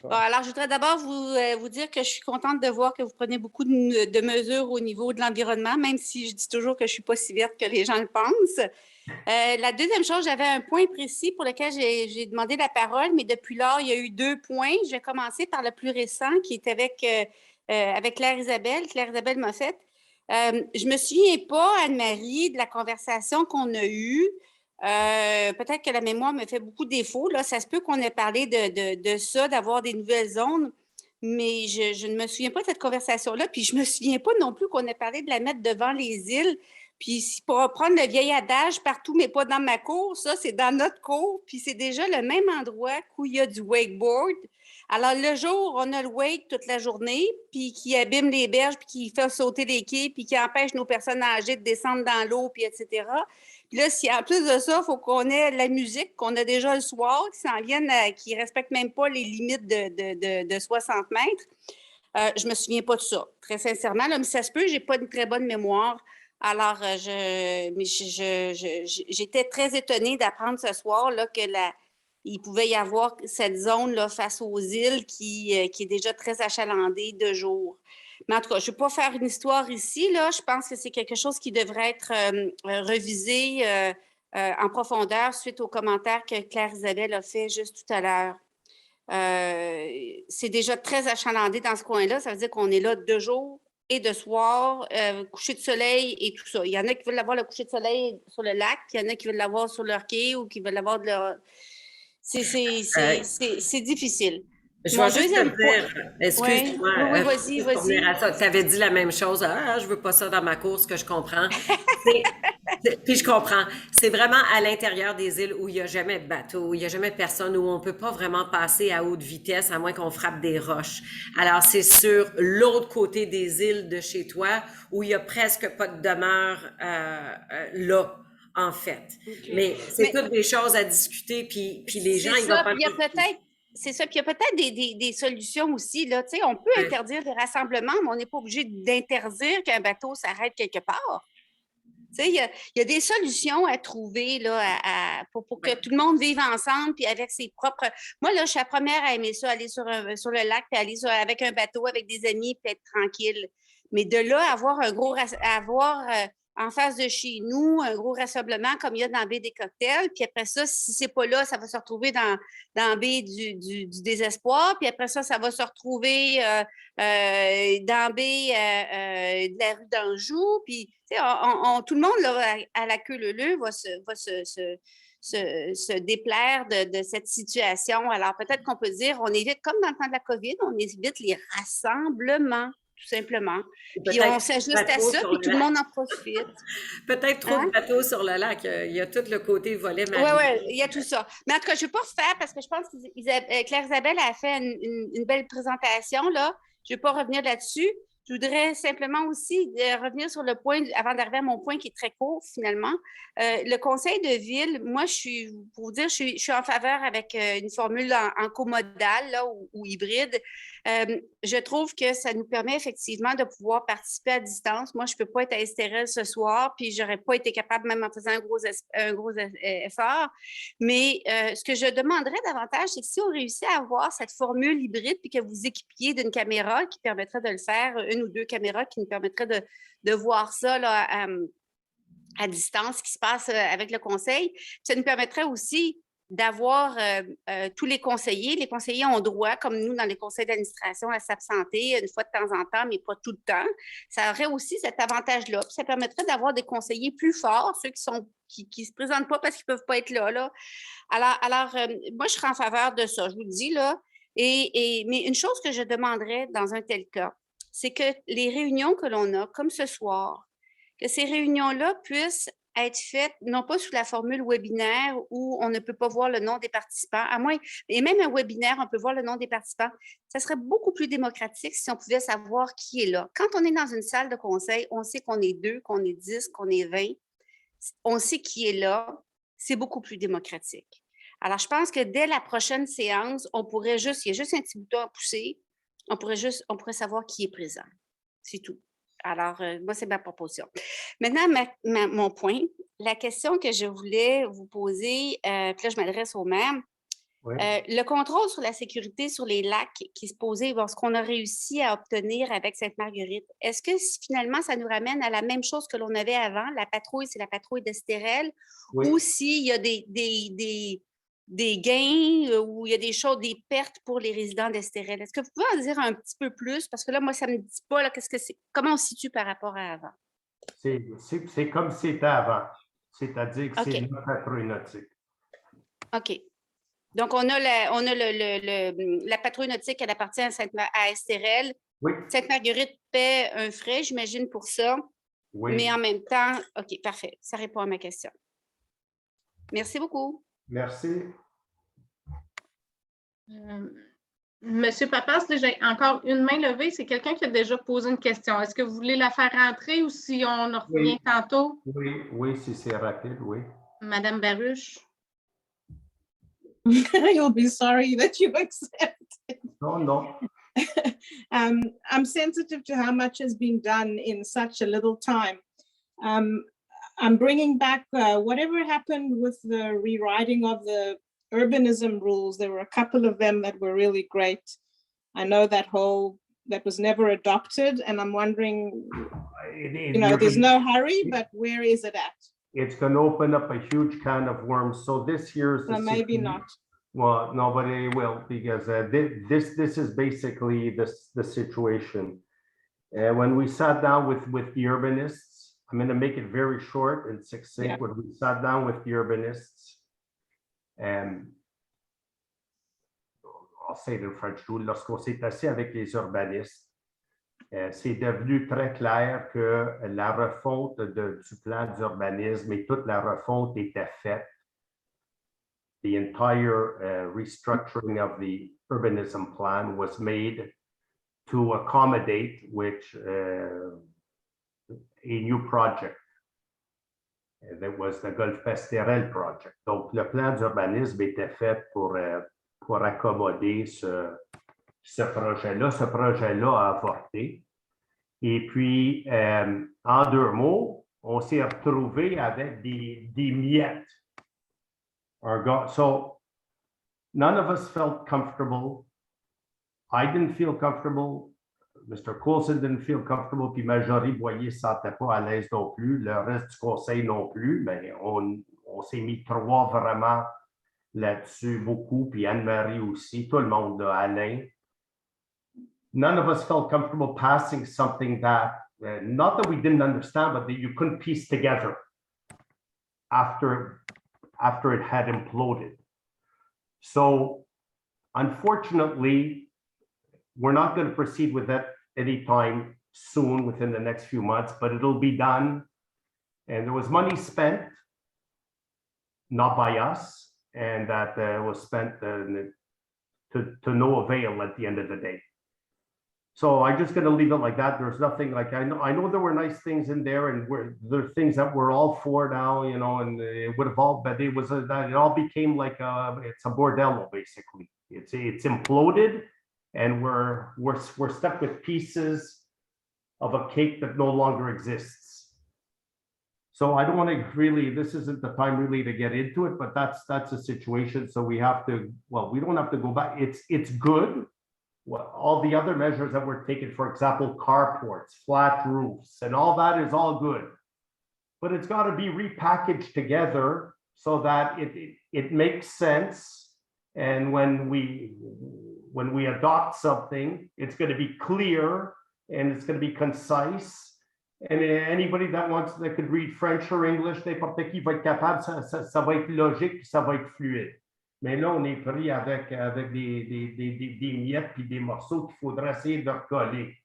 Bon, alors, je voudrais d'abord vous dire que je suis contente de voir que vous prenez beaucoup de mesures au niveau de l'environnement, même si je dis toujours que je ne suis pas si verte que les gens le pensent. La deuxième chose, j'avais un point précis pour lequel j'ai demandé la parole, mais depuis lors, il y a eu 2 points. Je vais commencer par le plus récent, qui est avec Claire Isabelle Moffett. Je me souviens pas, Anne-Marie, de la conversation qu'on a eue. Peut-être que la mémoire me fait beaucoup défaut. Là. Ça se peut qu'on ait parlé de ça, d'avoir des nouvelles zones, mais je ne me souviens pas de cette conversation-là. Puis je ne me souviens pas non plus qu'on ait parlé de la mettre devant les îles. Puis pour reprendre le vieil adage, partout, mais pas dans ma cour, ça, c'est dans notre cour. Puis c'est déjà le même endroit où il y a du wakeboard. Alors, le jour, on a le wake toute la journée, puis qui abîme les berges, puis qui fait sauter les quais, puis qui empêche nos personnes âgées de descendre dans l'eau, puis etc. Puis là, si en plus de ça, il faut qu'on ait la musique qu'on a déjà le soir, qui s'en viennent, qui ne respectent même pas les limites de 60 mètres, je ne me souviens pas de ça, très sincèrement. Là, mais ça se peut, je n'ai pas une très bonne mémoire. Alors, j'étais très étonnée d'apprendre ce soir là, que il pouvait y avoir cette zone-là face aux îles qui est déjà très achalandée de jour. Mais en tout cas, je ne vais pas faire une histoire ici. Là. Je pense que c'est quelque chose qui devrait être revisé en profondeur suite aux commentaires que Claire-Isabelle a fait juste tout à l'heure. C'est déjà très achalandé dans ce coin-là. Ça veut dire qu'on est là de jour et de soir, coucher de soleil et tout ça. Il y en a qui veulent avoir le coucher de soleil sur le lac, puis il y en a qui veulent l'avoir sur leur quai ou qui veulent l'avoir de leur... C'est difficile. Je vais juste te dire, excuse-moi. Oui, vas-y. Tu avais dit la même chose. Ah, je veux pas ça dans ma course, que je comprends. Puis je comprends. C'est vraiment à l'intérieur des îles où il n'y a jamais de bateau, où il n'y a jamais personne, où on ne peut pas vraiment passer à haute vitesse, à moins qu'on frappe des roches. Alors, c'est sur l'autre côté des îles de chez toi, où il n'y a presque pas de demeure là. En fait. Okay. Mais c'est toutes des choses à discuter, puis les gens, ils vont pas... C'est ça, puis il y a peut-être des solutions aussi, là, tu sais, on peut interdire des rassemblements, mais on n'est pas obligé d'interdire qu'un bateau s'arrête quelque part. Tu sais, il y a des solutions à trouver, là, pour que tout le monde vive ensemble, puis avec ses propres... Moi, là, je suis la première à aimer ça, aller sur le lac, puis aller avec un bateau, avec des amis, puis être tranquille. Mais de là, avoir en face de chez nous, un gros rassemblement comme il y a dans la baie des Cocktails. Puis après ça, si c'est pas là, ça va se retrouver dans la baie du désespoir. Puis après ça, ça va se retrouver dans la baie de la rue d'Anjou. Puis, tu sais, tout le monde, là, à la queue leu va se déplaire de cette situation. Alors, peut-être qu'on peut dire, on évite, comme dans le temps de la COVID, on évite les rassemblements. Tout simplement. Puis on s'ajuste à ça, puis tout le monde en profite. Peut-être trop de bateaux sur le lac. Il y a tout le côté volet marin. Oui, il y a tout ça. Mais en tout cas, je ne vais pas refaire parce que je pense que Claire-Isabelle a fait une belle présentation, là. Je ne vais pas revenir là-dessus. Je voudrais simplement aussi revenir sur le point, avant d'arriver à mon point qui est très court finalement. Le conseil de ville, moi, pour vous dire, je suis en faveur avec une formule en comodal là, ou hybride. Je trouve que ça nous permet effectivement de pouvoir participer à distance. Moi, je ne peux pas être à Estérel ce soir, puis je n'aurais pas été capable, même en faisant un gros effort. Mais ce que je demanderais davantage, c'est que si on réussit à avoir cette formule hybride, puis que vous équipiez d'une caméra qui permettrait de le faire, une ou deux caméras qui nous permettraient de voir ça là, à distance, ce qui se passe avec le conseil. Ça nous permettrait aussi d'avoir tous les conseillers. Les conseillers ont droit, comme nous, dans les conseils d'administration, à s'absenter une fois de temps en temps, mais pas tout le temps. Ça aurait aussi cet avantage-là. Puis ça permettrait d'avoir des conseillers plus forts, ceux qui ne se présentent pas parce qu'ils ne peuvent pas être là. Alors moi, je serais en faveur de ça, je vous le dis, là. Mais une chose que je demanderais dans un tel cas, c'est que les réunions que l'on a, comme ce soir, que ces réunions-là puissent être faites, non pas sous la formule webinaire où on ne peut pas voir le nom des participants, à moins, et même un webinaire, on peut voir le nom des participants. Ça serait beaucoup plus démocratique si on pouvait savoir qui est là. Quand on est dans une salle de conseil, on sait qu'on est 2, qu'on est 10, qu'on est 20. On sait qui est là. C'est beaucoup plus démocratique. Alors, je pense que dès la prochaine séance, il y a juste un petit bouton à pousser. On pourrait savoir qui est présent. C'est tout. Alors, moi, c'est ma proposition. Maintenant, mon point, la question que je voulais vous poser, puis là, je m'adresse au maire. Oui. Le contrôle sur la sécurité sur les lacs qui se posait, ce qu'on a réussi à obtenir avec Sainte-Marguerite, est-ce que finalement, ça nous ramène à la même chose que l'on avait avant? La patrouille, c'est la patrouille d'Estérel? Oui. Ou s'il y a des gains ou il y a des choses, des pertes pour les résidents d'Estérel? Est-ce que vous pouvez en dire un petit peu plus? Parce que là, moi, ça ne me dit pas, là, comment on se situe par rapport à avant? C'est comme c'était avant. C'est-à-dire que c'est OK. notre patrouille nautique. OK. Donc, on a la patrouille nautique, elle appartient à Estérel. Oui. Sainte-Marguerite paie un frais, j'imagine, pour ça. Oui. Mais en même temps, OK, parfait. Ça répond à ma question. Merci beaucoup. Merci. Monsieur Papas, j'ai encore une main levée. C'est quelqu'un qui a déjà posé une question. Est-ce que vous voulez la faire rentrer ou si on en revient tantôt? Oui, si c'est rapide, oui. Madame Baruch. You'll be sorry that you accept. No. I'm sensitive to how much has been done in such a little time. I'm bringing back whatever happened with the rewriting of the urbanism rules. There were a couple of them that were really great. I know that was never adopted, and I'm wondering, there's no hurry, but where is it at? It's going to open up a huge can of worms. So this year's Well, maybe not. Well, no, but it will, because this is basically the situation. When we sat down with the urbanists, I'm going to make it very short and succinct. Yeah. When we sat down with the urbanists, I'll say it in French too, lorsqu'on s'est assis avec les urbanistes, c'est devenu très clair que la refonte du plan d'urbanisme et toute la refonte était faite. The entire restructuring of the urbanism plan was made to accommodate a new project. That was the Golfe Estérel project. Donc, le plan d'urbanisme était fait pour accommoder ce projet-là. Ce projet-là a avorté. Et puis, en deux mots, on s'est retrouvé avec des miettes. So, none of us felt comfortable. I didn't feel comfortable. Mr. Coulson didn't feel comfortable. Puis Marjorie Boyer ne se sentait pas à l'aise non plus. Le reste du conseil non plus. Mais on s'est mis trois vraiment là-dessus, beaucoup. Puis Anne-Marie aussi. Tout le monde, là, Alain. None of us felt comfortable passing something that, not that we didn't understand, but that you couldn't piece together after it had imploded. So, unfortunately, we're not going to proceed with that anytime soon within the next few months, but it'll be done. And there was money spent, not by us, and that was spent to no avail at the end of the day. So I'm just going to leave it like that. There's nothing like, I know there were nice things in there, and there are things that we're all for now, and it would have all, but it all became like it's a bordello basically. It's imploded, and we're stuck with pieces of a cake that no longer exists. So I don't want to really, this isn't the time really to get into it, but that's a situation. So we have to, well, we don't have to go back. It's good. Well, all the other measures that were taken, for example, carports, flat roofs, and all that is all good. But it's got to be repackaged together so that it makes sense. And when we adopt something, it's going to be clear and it's going to be concise. And anybody that could read French or English, n'importe qui va être capable, ça va être logique, ça va être fluide. Mais là, on est pris avec des miettes puis des morceaux qu'il faudrait essayer de recoller.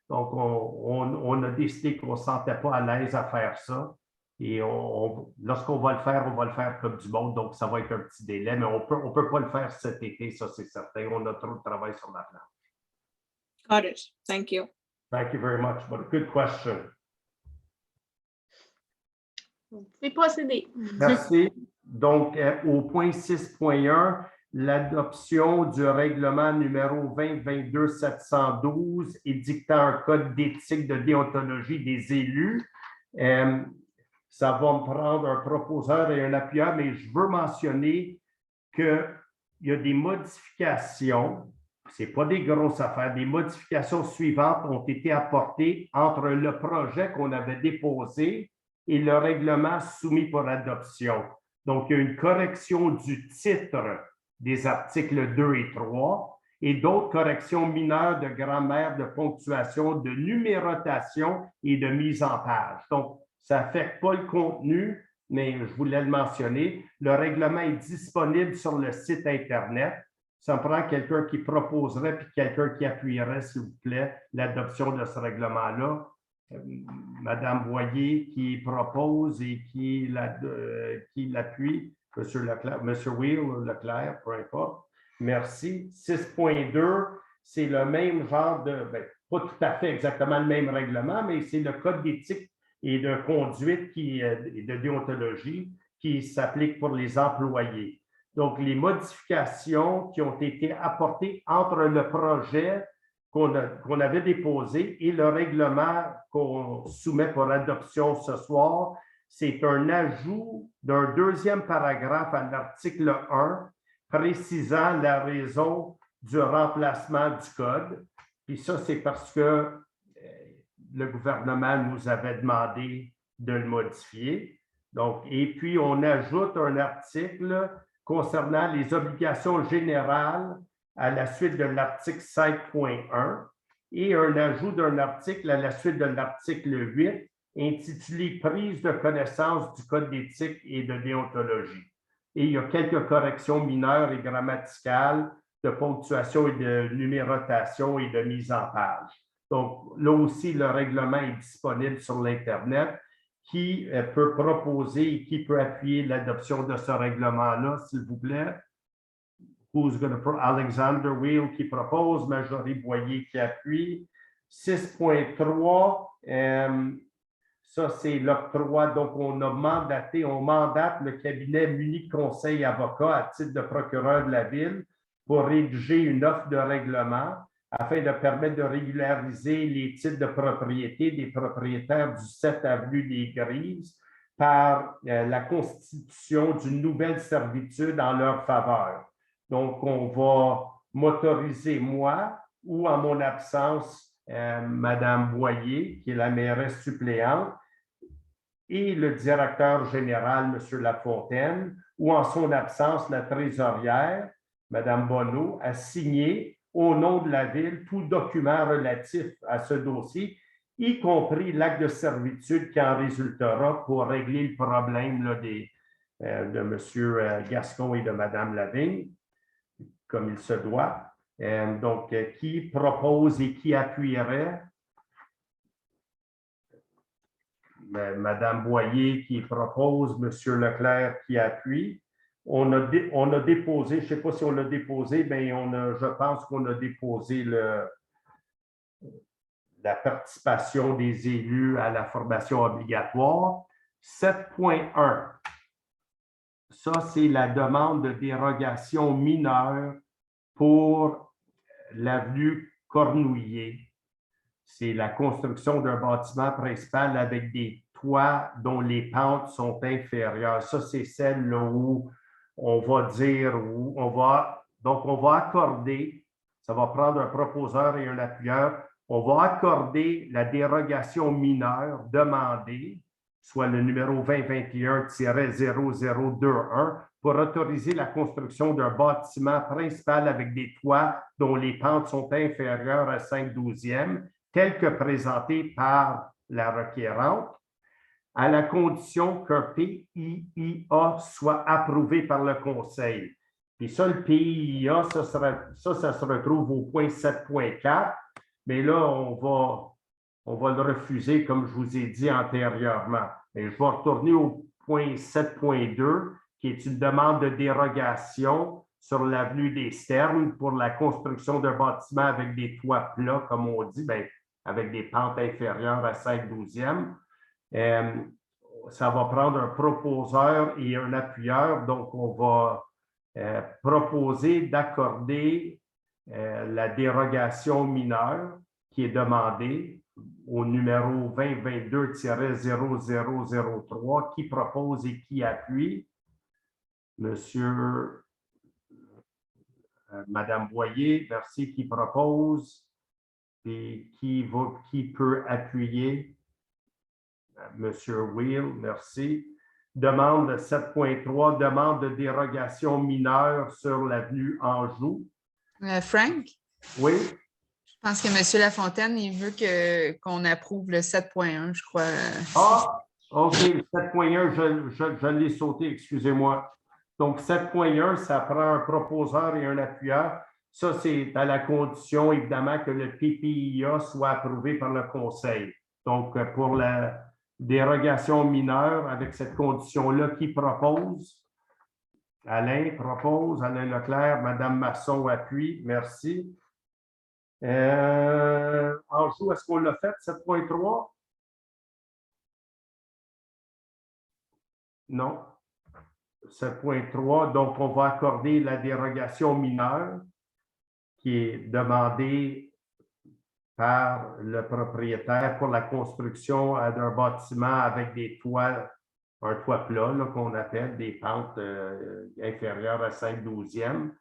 Donc, on a décidé qu'on ne se sentait pas à l'aise à faire ça. Et lorsqu'on va le faire comme du monde. Donc, ça va être un petit délai, mais on peut pas le faire cet été, ça c'est certain. On a trop de travail sur la planche. Got it. Thank you. Thank you very much, but a good question. Vous pouvez procéder. Merci. Donc, au point 6.1, l'adoption du règlement numéro 2022-712 édictant un code d'éthique de déontologie des élus. Ça va me prendre un proposeur et un appuyeur, mais je veux mentionner qu'il y a des modifications, ce n'est pas des grosses affaires, des modifications suivantes ont été apportées entre le projet qu'on avait déposé et le règlement soumis pour adoption. Donc, il y a une correction du titre des articles 2 et 3 et d'autres corrections mineures de grammaire, de ponctuation, de numérotation et de mise en page. Donc, ça n'affecte pas le contenu, mais je voulais le mentionner. Le règlement est disponible sur le site Internet. Ça me prend quelqu'un qui proposerait puis quelqu'un qui appuierait, s'il vous plaît, l'adoption de ce règlement-là. Madame Boyer qui propose et qui l'appuie, Monsieur Leclerc, Monsieur Will ou Leclerc, peu importe. Merci. 6.2, c'est le même genre de, pas tout à fait exactement le même règlement, mais c'est le code d'éthique et de conduite et de déontologie qui s'applique pour les employés. Donc, les modifications qui ont été apportées entre le projet qu'on avait déposé et le règlement qu'on soumet pour adoption ce soir, c'est un ajout d'un deuxième paragraphe à l'article 1 précisant la raison du remplacement du code. Puis ça, c'est parce que le gouvernement nous avait demandé de le modifier. Donc, et puis, on ajoute un article concernant les obligations générales à la suite de l'article 5.1 et un ajout d'un article à la suite de l'article 8 intitulé « Prise de connaissance du code d'éthique et de déontologie ». Et il y a quelques corrections mineures et grammaticales de ponctuation et de numérotation et de mise en page. Donc, là aussi, le règlement est disponible sur l'Internet. Qui peut proposer et qui peut appuyer l'adoption de ce règlement-là, s'il vous plaît? Alexander Wheel qui propose, Marjorie Boyer qui appuie. 6.3, ça c'est l'octroi. Donc, on mandate le cabinet muni de conseil avocat à titre de procureur de la Ville pour rédiger une offre de règlement afin de permettre de régulariser les titres de propriété des propriétaires du 7 avenue des Grises par la constitution d'une nouvelle servitude en leur faveur. Donc, on va m'autoriser, moi, ou en mon absence, Madame Boyer, qui est la mairesse suppléante, et le directeur général, M. Lafontaine, ou en son absence, la trésorière, Madame Bonneau, à signer au nom de la Ville tout document relatif à ce dossier, y compris l'acte de servitude qui en résultera pour régler le problème là, de M. Gascon et de Mme Lavigne, comme il se doit. Donc, qui propose et qui appuierait? Mme Boyer qui propose, M. Leclerc qui appuie. On a déposé, je ne sais pas si on l'a déposé, mais je pense qu'on a déposé la participation des élus à la formation obligatoire. 7.1, ça c'est la demande de dérogation mineure pour l'avenue Cornouillet. C'est la construction d'un bâtiment principal avec des toits dont les pentes sont inférieures. Ça, c'est celle là où on va dire, on va accorder, ça va prendre un proposeur et un appuyeur, on va accorder la dérogation mineure demandée, soit le numéro 2021-0021, pour autoriser la construction d'un bâtiment principal avec des toits dont les pentes sont inférieures à 5/12e, tel que présenté par la requérante, à la condition qu'un PIIA soit approuvé par le Conseil. Puis ça, le PIIA, ça se retrouve au point 7.4, mais là, on va le refuser, comme je vous ai dit antérieurement. Mais je vais retourner au point 7.2, qui est une demande de dérogation sur l'avenue des Sternes pour la construction d'un bâtiment avec des toits plats, comme on dit, avec des pentes inférieures à 5/12e. Ça va prendre un proposeur et un appuyeur, donc on va proposer d'accorder la dérogation mineure qui est demandée au numéro 2022-0003, qui propose et qui appuie. Madame Boyer, merci, qui propose et qui peut appuyer. Monsieur Will, merci. Demande 7.3, demande de dérogation mineure sur l'avenue Anjou. Frank? Oui. Je pense que M. Lafontaine, il veut qu'on approuve le 7.1, je crois. Ah, OK, le 7.1, je l'ai sauté, excusez-moi. Donc, 7.1, ça prend un proposeur et un appuyeur. Ça, c'est à la condition, évidemment, que le PPIA soit approuvé par le Conseil. Donc, pour la dérogation mineure, avec cette condition-là, qui propose? Alain propose, Alain Leclerc, Mme Masson appuie. Merci. Anjou, est-ce qu'on l'a fait, 7.3? Non. 7.3, donc on va accorder la dérogation mineure qui est demandée par le propriétaire pour la construction d'un bâtiment avec des toits, un toit plat qu'on appelle des pentes inférieures à 5/12e.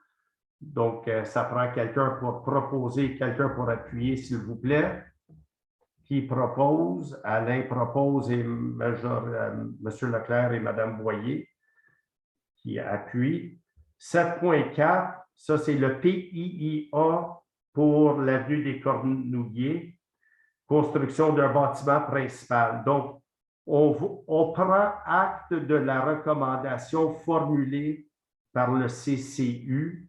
Donc, ça prend quelqu'un pour proposer, quelqu'un pour appuyer, s'il vous plaît. Qui propose? Alain propose et M. Leclerc et Mme Boyer qui appuient. 7.4, ça c'est le PIIA pour l'avenue des Cornouilliers, construction d'un bâtiment principal. Donc, on prend acte de la recommandation formulée par le CCU,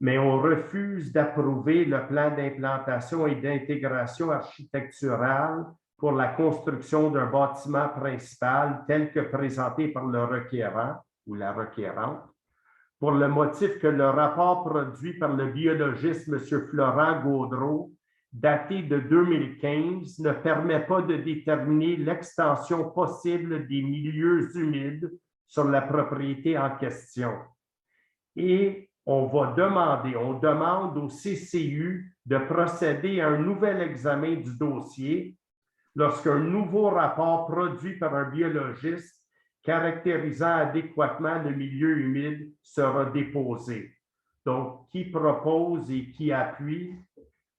mais on refuse d'approuver le plan d'implantation et d'intégration architecturale pour la construction d'un bâtiment principal tel que présenté par le requérant ou la requérante, pour le motif que le rapport produit par le biologiste M. Florent Gaudreau, daté de 2015, ne permet pas de déterminer l'extension possible des milieux humides sur la propriété en question. Et on demande au CCU de procéder à un nouvel examen du dossier lorsqu'un nouveau rapport produit par un biologiste caractérisant adéquatement le milieu humide sera déposé. Donc, qui propose et qui appuie?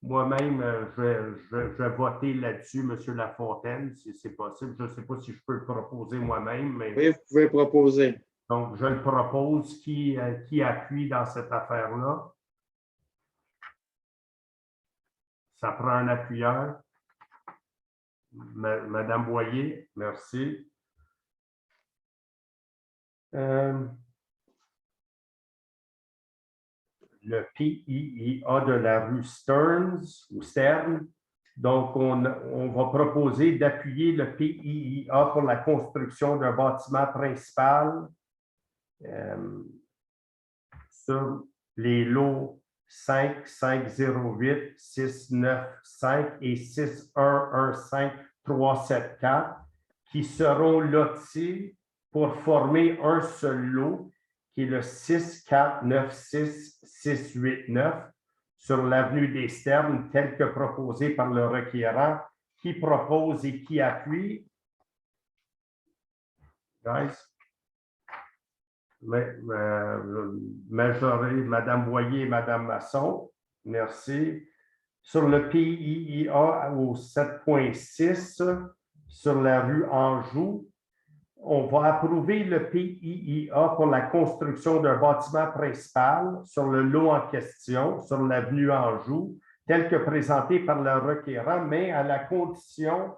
Moi-même, je vais voter là-dessus, M. Lafontaine, si c'est possible. Je ne sais pas si je peux le proposer moi-même, mais... Oui, vous pouvez proposer. Donc, je le propose. Qui appuie dans cette affaire-là? Ça prend un appuyeur. Madame Boyer, merci. Le PIIA de la rue Stearns ou Stern. Donc, on va proposer d'appuyer le PIIA pour la construction d'un bâtiment principal sur les lots 5, 508, 695 et 6115, 374 qui seront lotis pour former un seul lot qui est le 6496689 sur l'avenue des Sternes tel que proposé par le requérant. Qui propose et qui appuie? Guys? Majorité, Mme Boyer et Mme Masson. Merci. Sur le PIIA au 7.6, sur la rue Anjou, on va approuver le PIIA pour la construction d'un bâtiment principal sur le lot en question, sur l'avenue Anjou, tel que présenté par le requérant, mais à la condition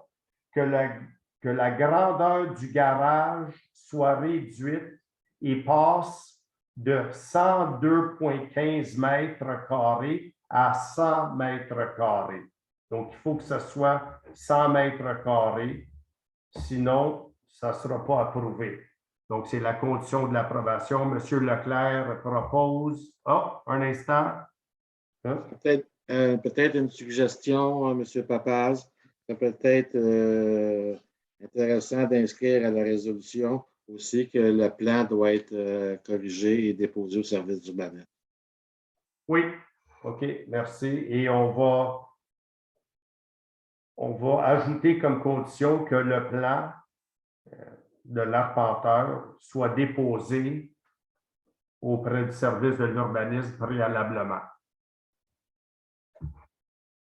que la grandeur du garage soit réduite et passe de 102,15 mètres carrés à 100 mètres carrés. Donc, il faut que ce soit 100 mètres carrés, sinon, ça ne sera pas approuvé. Donc, c'est la condition de l'approbation. M. Leclerc propose... Oh, un instant. Hein? Peut-être une suggestion, M. Papaz. C'est peut-être intéressant d'inscrire à la résolution aussi que le plan doit être corrigé et déposé au service d'urbanisme. Oui, OK, merci. Et on va ajouter comme condition que le plan de l'arpenteur soit déposé auprès du service de l'urbanisme préalablement.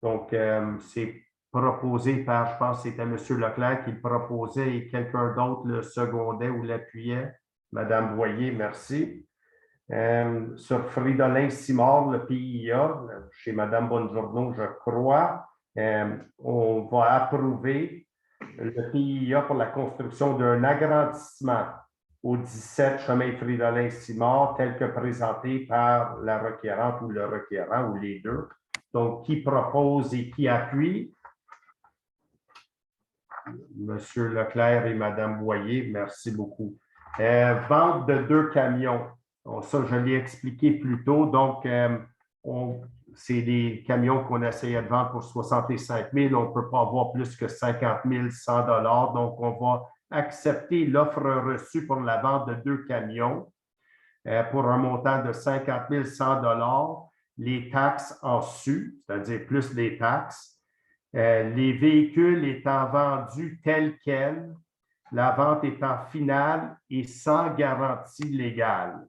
Donc, c'est proposé par, je pense que c'était M. Leclerc qui le proposait et quelqu'un d'autre le secondait ou l'appuyait. Madame Boyer, merci. Sur Fridolin-Simard, le PIA, chez Madame Bongiorno, je crois, on va approuver le PIA pour la construction d'un agrandissement au 17 chemin Fridolin-Simard, tel que présenté par la requérante ou le requérant ou les deux. Donc, qui propose et qui appuie? Monsieur Leclerc et Madame Boyer, merci beaucoup. Vente de 2 camions. Bon, ça, je l'ai expliqué plus tôt. Donc, c'est des camions qu'on essayait de vendre pour 65 000. On ne peut pas avoir plus que 50 100 $. Donc, on va accepter l'offre reçue pour la vente de 2 camions pour un montant de 50 100 $. Les taxes en su, c'est-à-dire plus les taxes. Les véhicules étant vendus tels quels, la vente étant finale et sans garantie légale.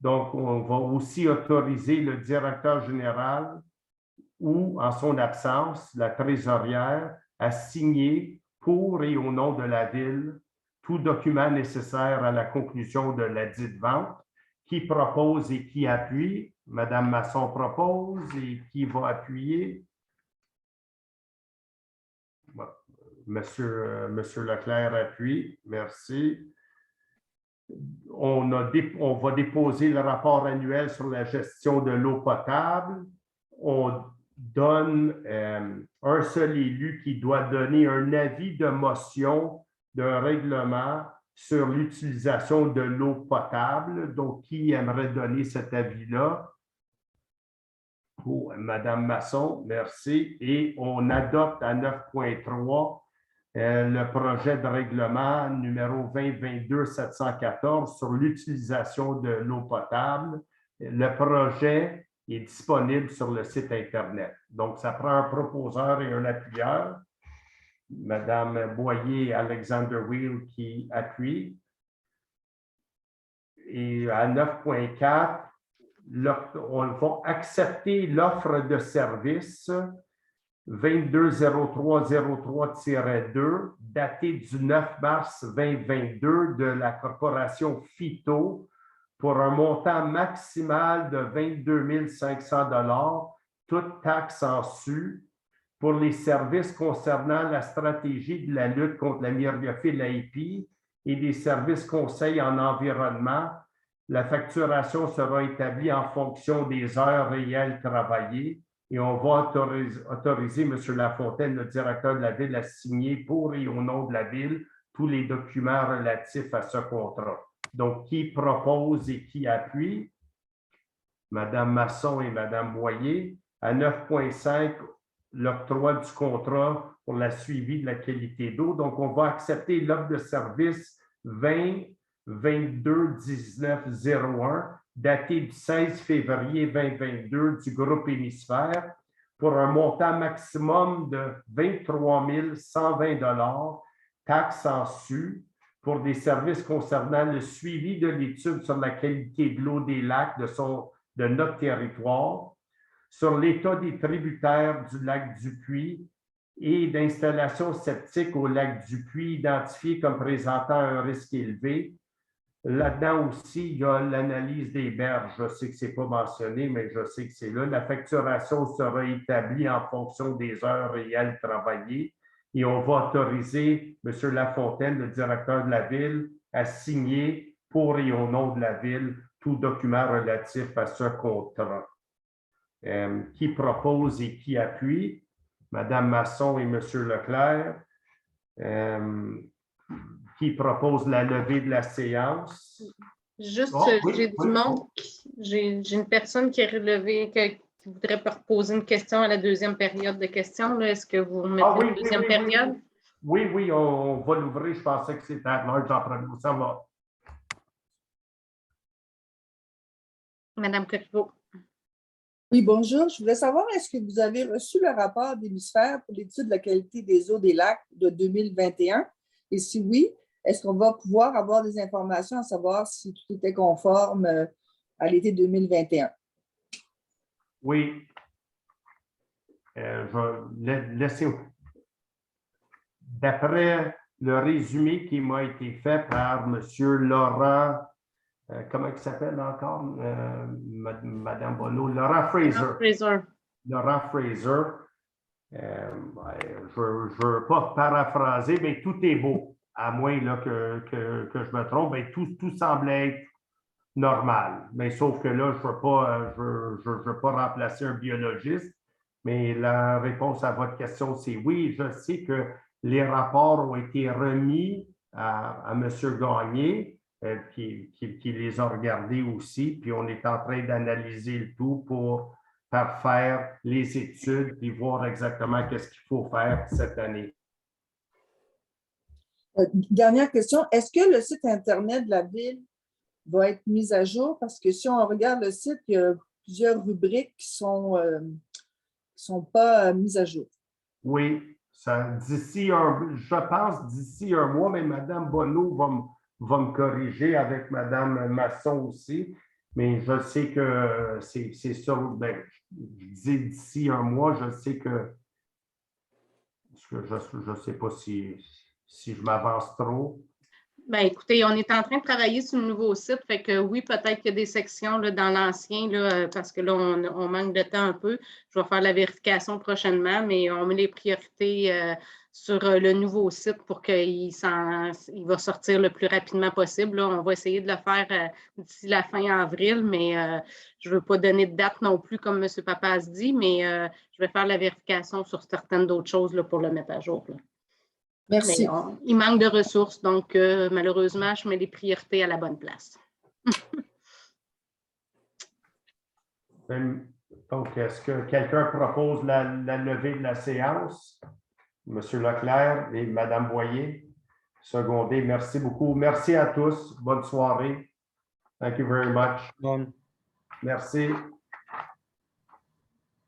Donc, on va aussi autoriser le directeur général ou, en son absence, la trésorière à signer pour et au nom de la Ville tout document nécessaire à la conclusion de la dite vente. Qui propose et qui appuie? Madame Masson propose et qui va appuyer? Monsieur Leclerc appuie. Merci. On va déposer le rapport annuel sur la gestion de l'eau potable. On donne un seul élu qui doit donner un avis de motion d'un règlement sur l'utilisation de l'eau potable. Donc, qui aimerait donner cet avis-là? Oh, Madame Masson, merci. Et on adopte à 9.3 le projet de règlement numéro 2022-714 sur l'utilisation de l'eau potable. Le projet est disponible sur le site Internet. Donc, ça prend un proposeur et un appuyeur. Madame Boyer et Alexander Wheel qui appuient. Et à 9.4, on va accepter l'offre de service 220303-2 datée du 9 mars 2022 de la corporation Phyto pour un montant maximal de 22 500 $, toutes taxes en su, pour les services concernant la stratégie de la lutte contre la myriophylle AP et des services conseils en environnement. La facturation sera établie en fonction des heures réelles travaillées et on va autoriser M. Lafontaine, le directeur de la Ville, à signer pour et au nom de la Ville tous les documents relatifs à ce contrat. Donc, qui propose et qui appuie? Madame Masson et Madame Boyer. À 9.5, l'octroi du contrat pour la suivi de la qualité d'eau. Donc, on va accepter l'offre de service 20-22-19-01 datée du 16 février 2022 du groupe Hémisphère pour un montant maximum de 23 120 $, taxes en su, pour des services concernant le suivi de l'étude sur la qualité de l'eau des lacs de notre territoire, sur l'état des tributaires du lac du Puy et d'installations septiques au lac du Puy identifiées comme présentant un risque élevé. Là-dedans aussi, il y a l'analyse des berges. Je sais que ce n'est pas mentionné, mais je sais que c'est là. La facturation sera établie en fonction des heures réelles travaillées et on va autoriser M. Lafontaine, le directeur de la Ville, à signer pour et au nom de la Ville tout document relatif à ce contrat. Qui propose et qui appuie? Madame Masson et M. Leclerc. Qui propose la levée de la séance? Juste, oui, j'ai du monde. J'ai une personne qui a relevé, qui voudrait poser une question à la deuxième période de questions. Est-ce que vous mettez la deuxième période? Oui, on va l'ouvrir. Je pensais que c'était à l'heure en premier. Ça va. Madame Corriveau. Oui, bonjour. Je voulais savoir, est-ce que vous avez reçu le rapport d'Hémisphère pour l'étude de la qualité des eaux des lacs de 2021? Et si oui, est-ce qu'on va pouvoir avoir des informations à savoir si tout était conforme à l'été 2021? Oui. Laissez d'après le résumé qui m'a été fait par M. Laurent, comment il s'appelle encore, Mme Bonneau, Laurent Fraser. Laurent Fraser. Je ne veux pas paraphraser, mais tout est beau, à moins là, que je me trompe. Mais tout semble être normal. Mais sauf que là, je ne veux pas remplacer un biologiste. Mais la réponse à votre question, c'est oui. Je sais que les rapports ont été remis à M. Gagné, qui les a regardés aussi. Puis on est en train d'analyser le tout pour faire les études et voir exactement qu'est-ce qu'il faut faire cette année. Dernière question. Est-ce que le site Internet de la Ville va être mis à jour? Parce que si on regarde le site, il y a plusieurs rubriques qui ne sont pas mises à jour. Oui, je pense d'ici un mois, mais Mme Bonneau va me corriger avec Mme Masson aussi. Mais je sais que c'est ça. Ben, je dis d'ici un mois, je sais que je ne sais pas si je m'avance trop. Ben, écoutez, on est en train de travailler sur le nouveau site, fait que oui, peut-être qu'il y a des sections là, dans l'ancien, parce que là, on manque de temps un peu. Je vais faire la vérification prochainement, mais on met les priorités sur le nouveau site pour qu'il va sortir le plus rapidement possible. Là. On va essayer de le faire d'ici la fin avril, mais je ne veux pas donner de date non plus, comme M. Papas dit, mais je vais faire la vérification sur certaines d'autres choses là, pour le mettre à jour. Là. Merci. Il manque de ressources, donc malheureusement, je mets les priorités à la bonne place. Donc, est-ce que quelqu'un propose la levée de la séance? M. Leclerc et Mme Boyer, secondé. Merci beaucoup. Merci à tous. Bonne soirée. Thank you very much. Merci.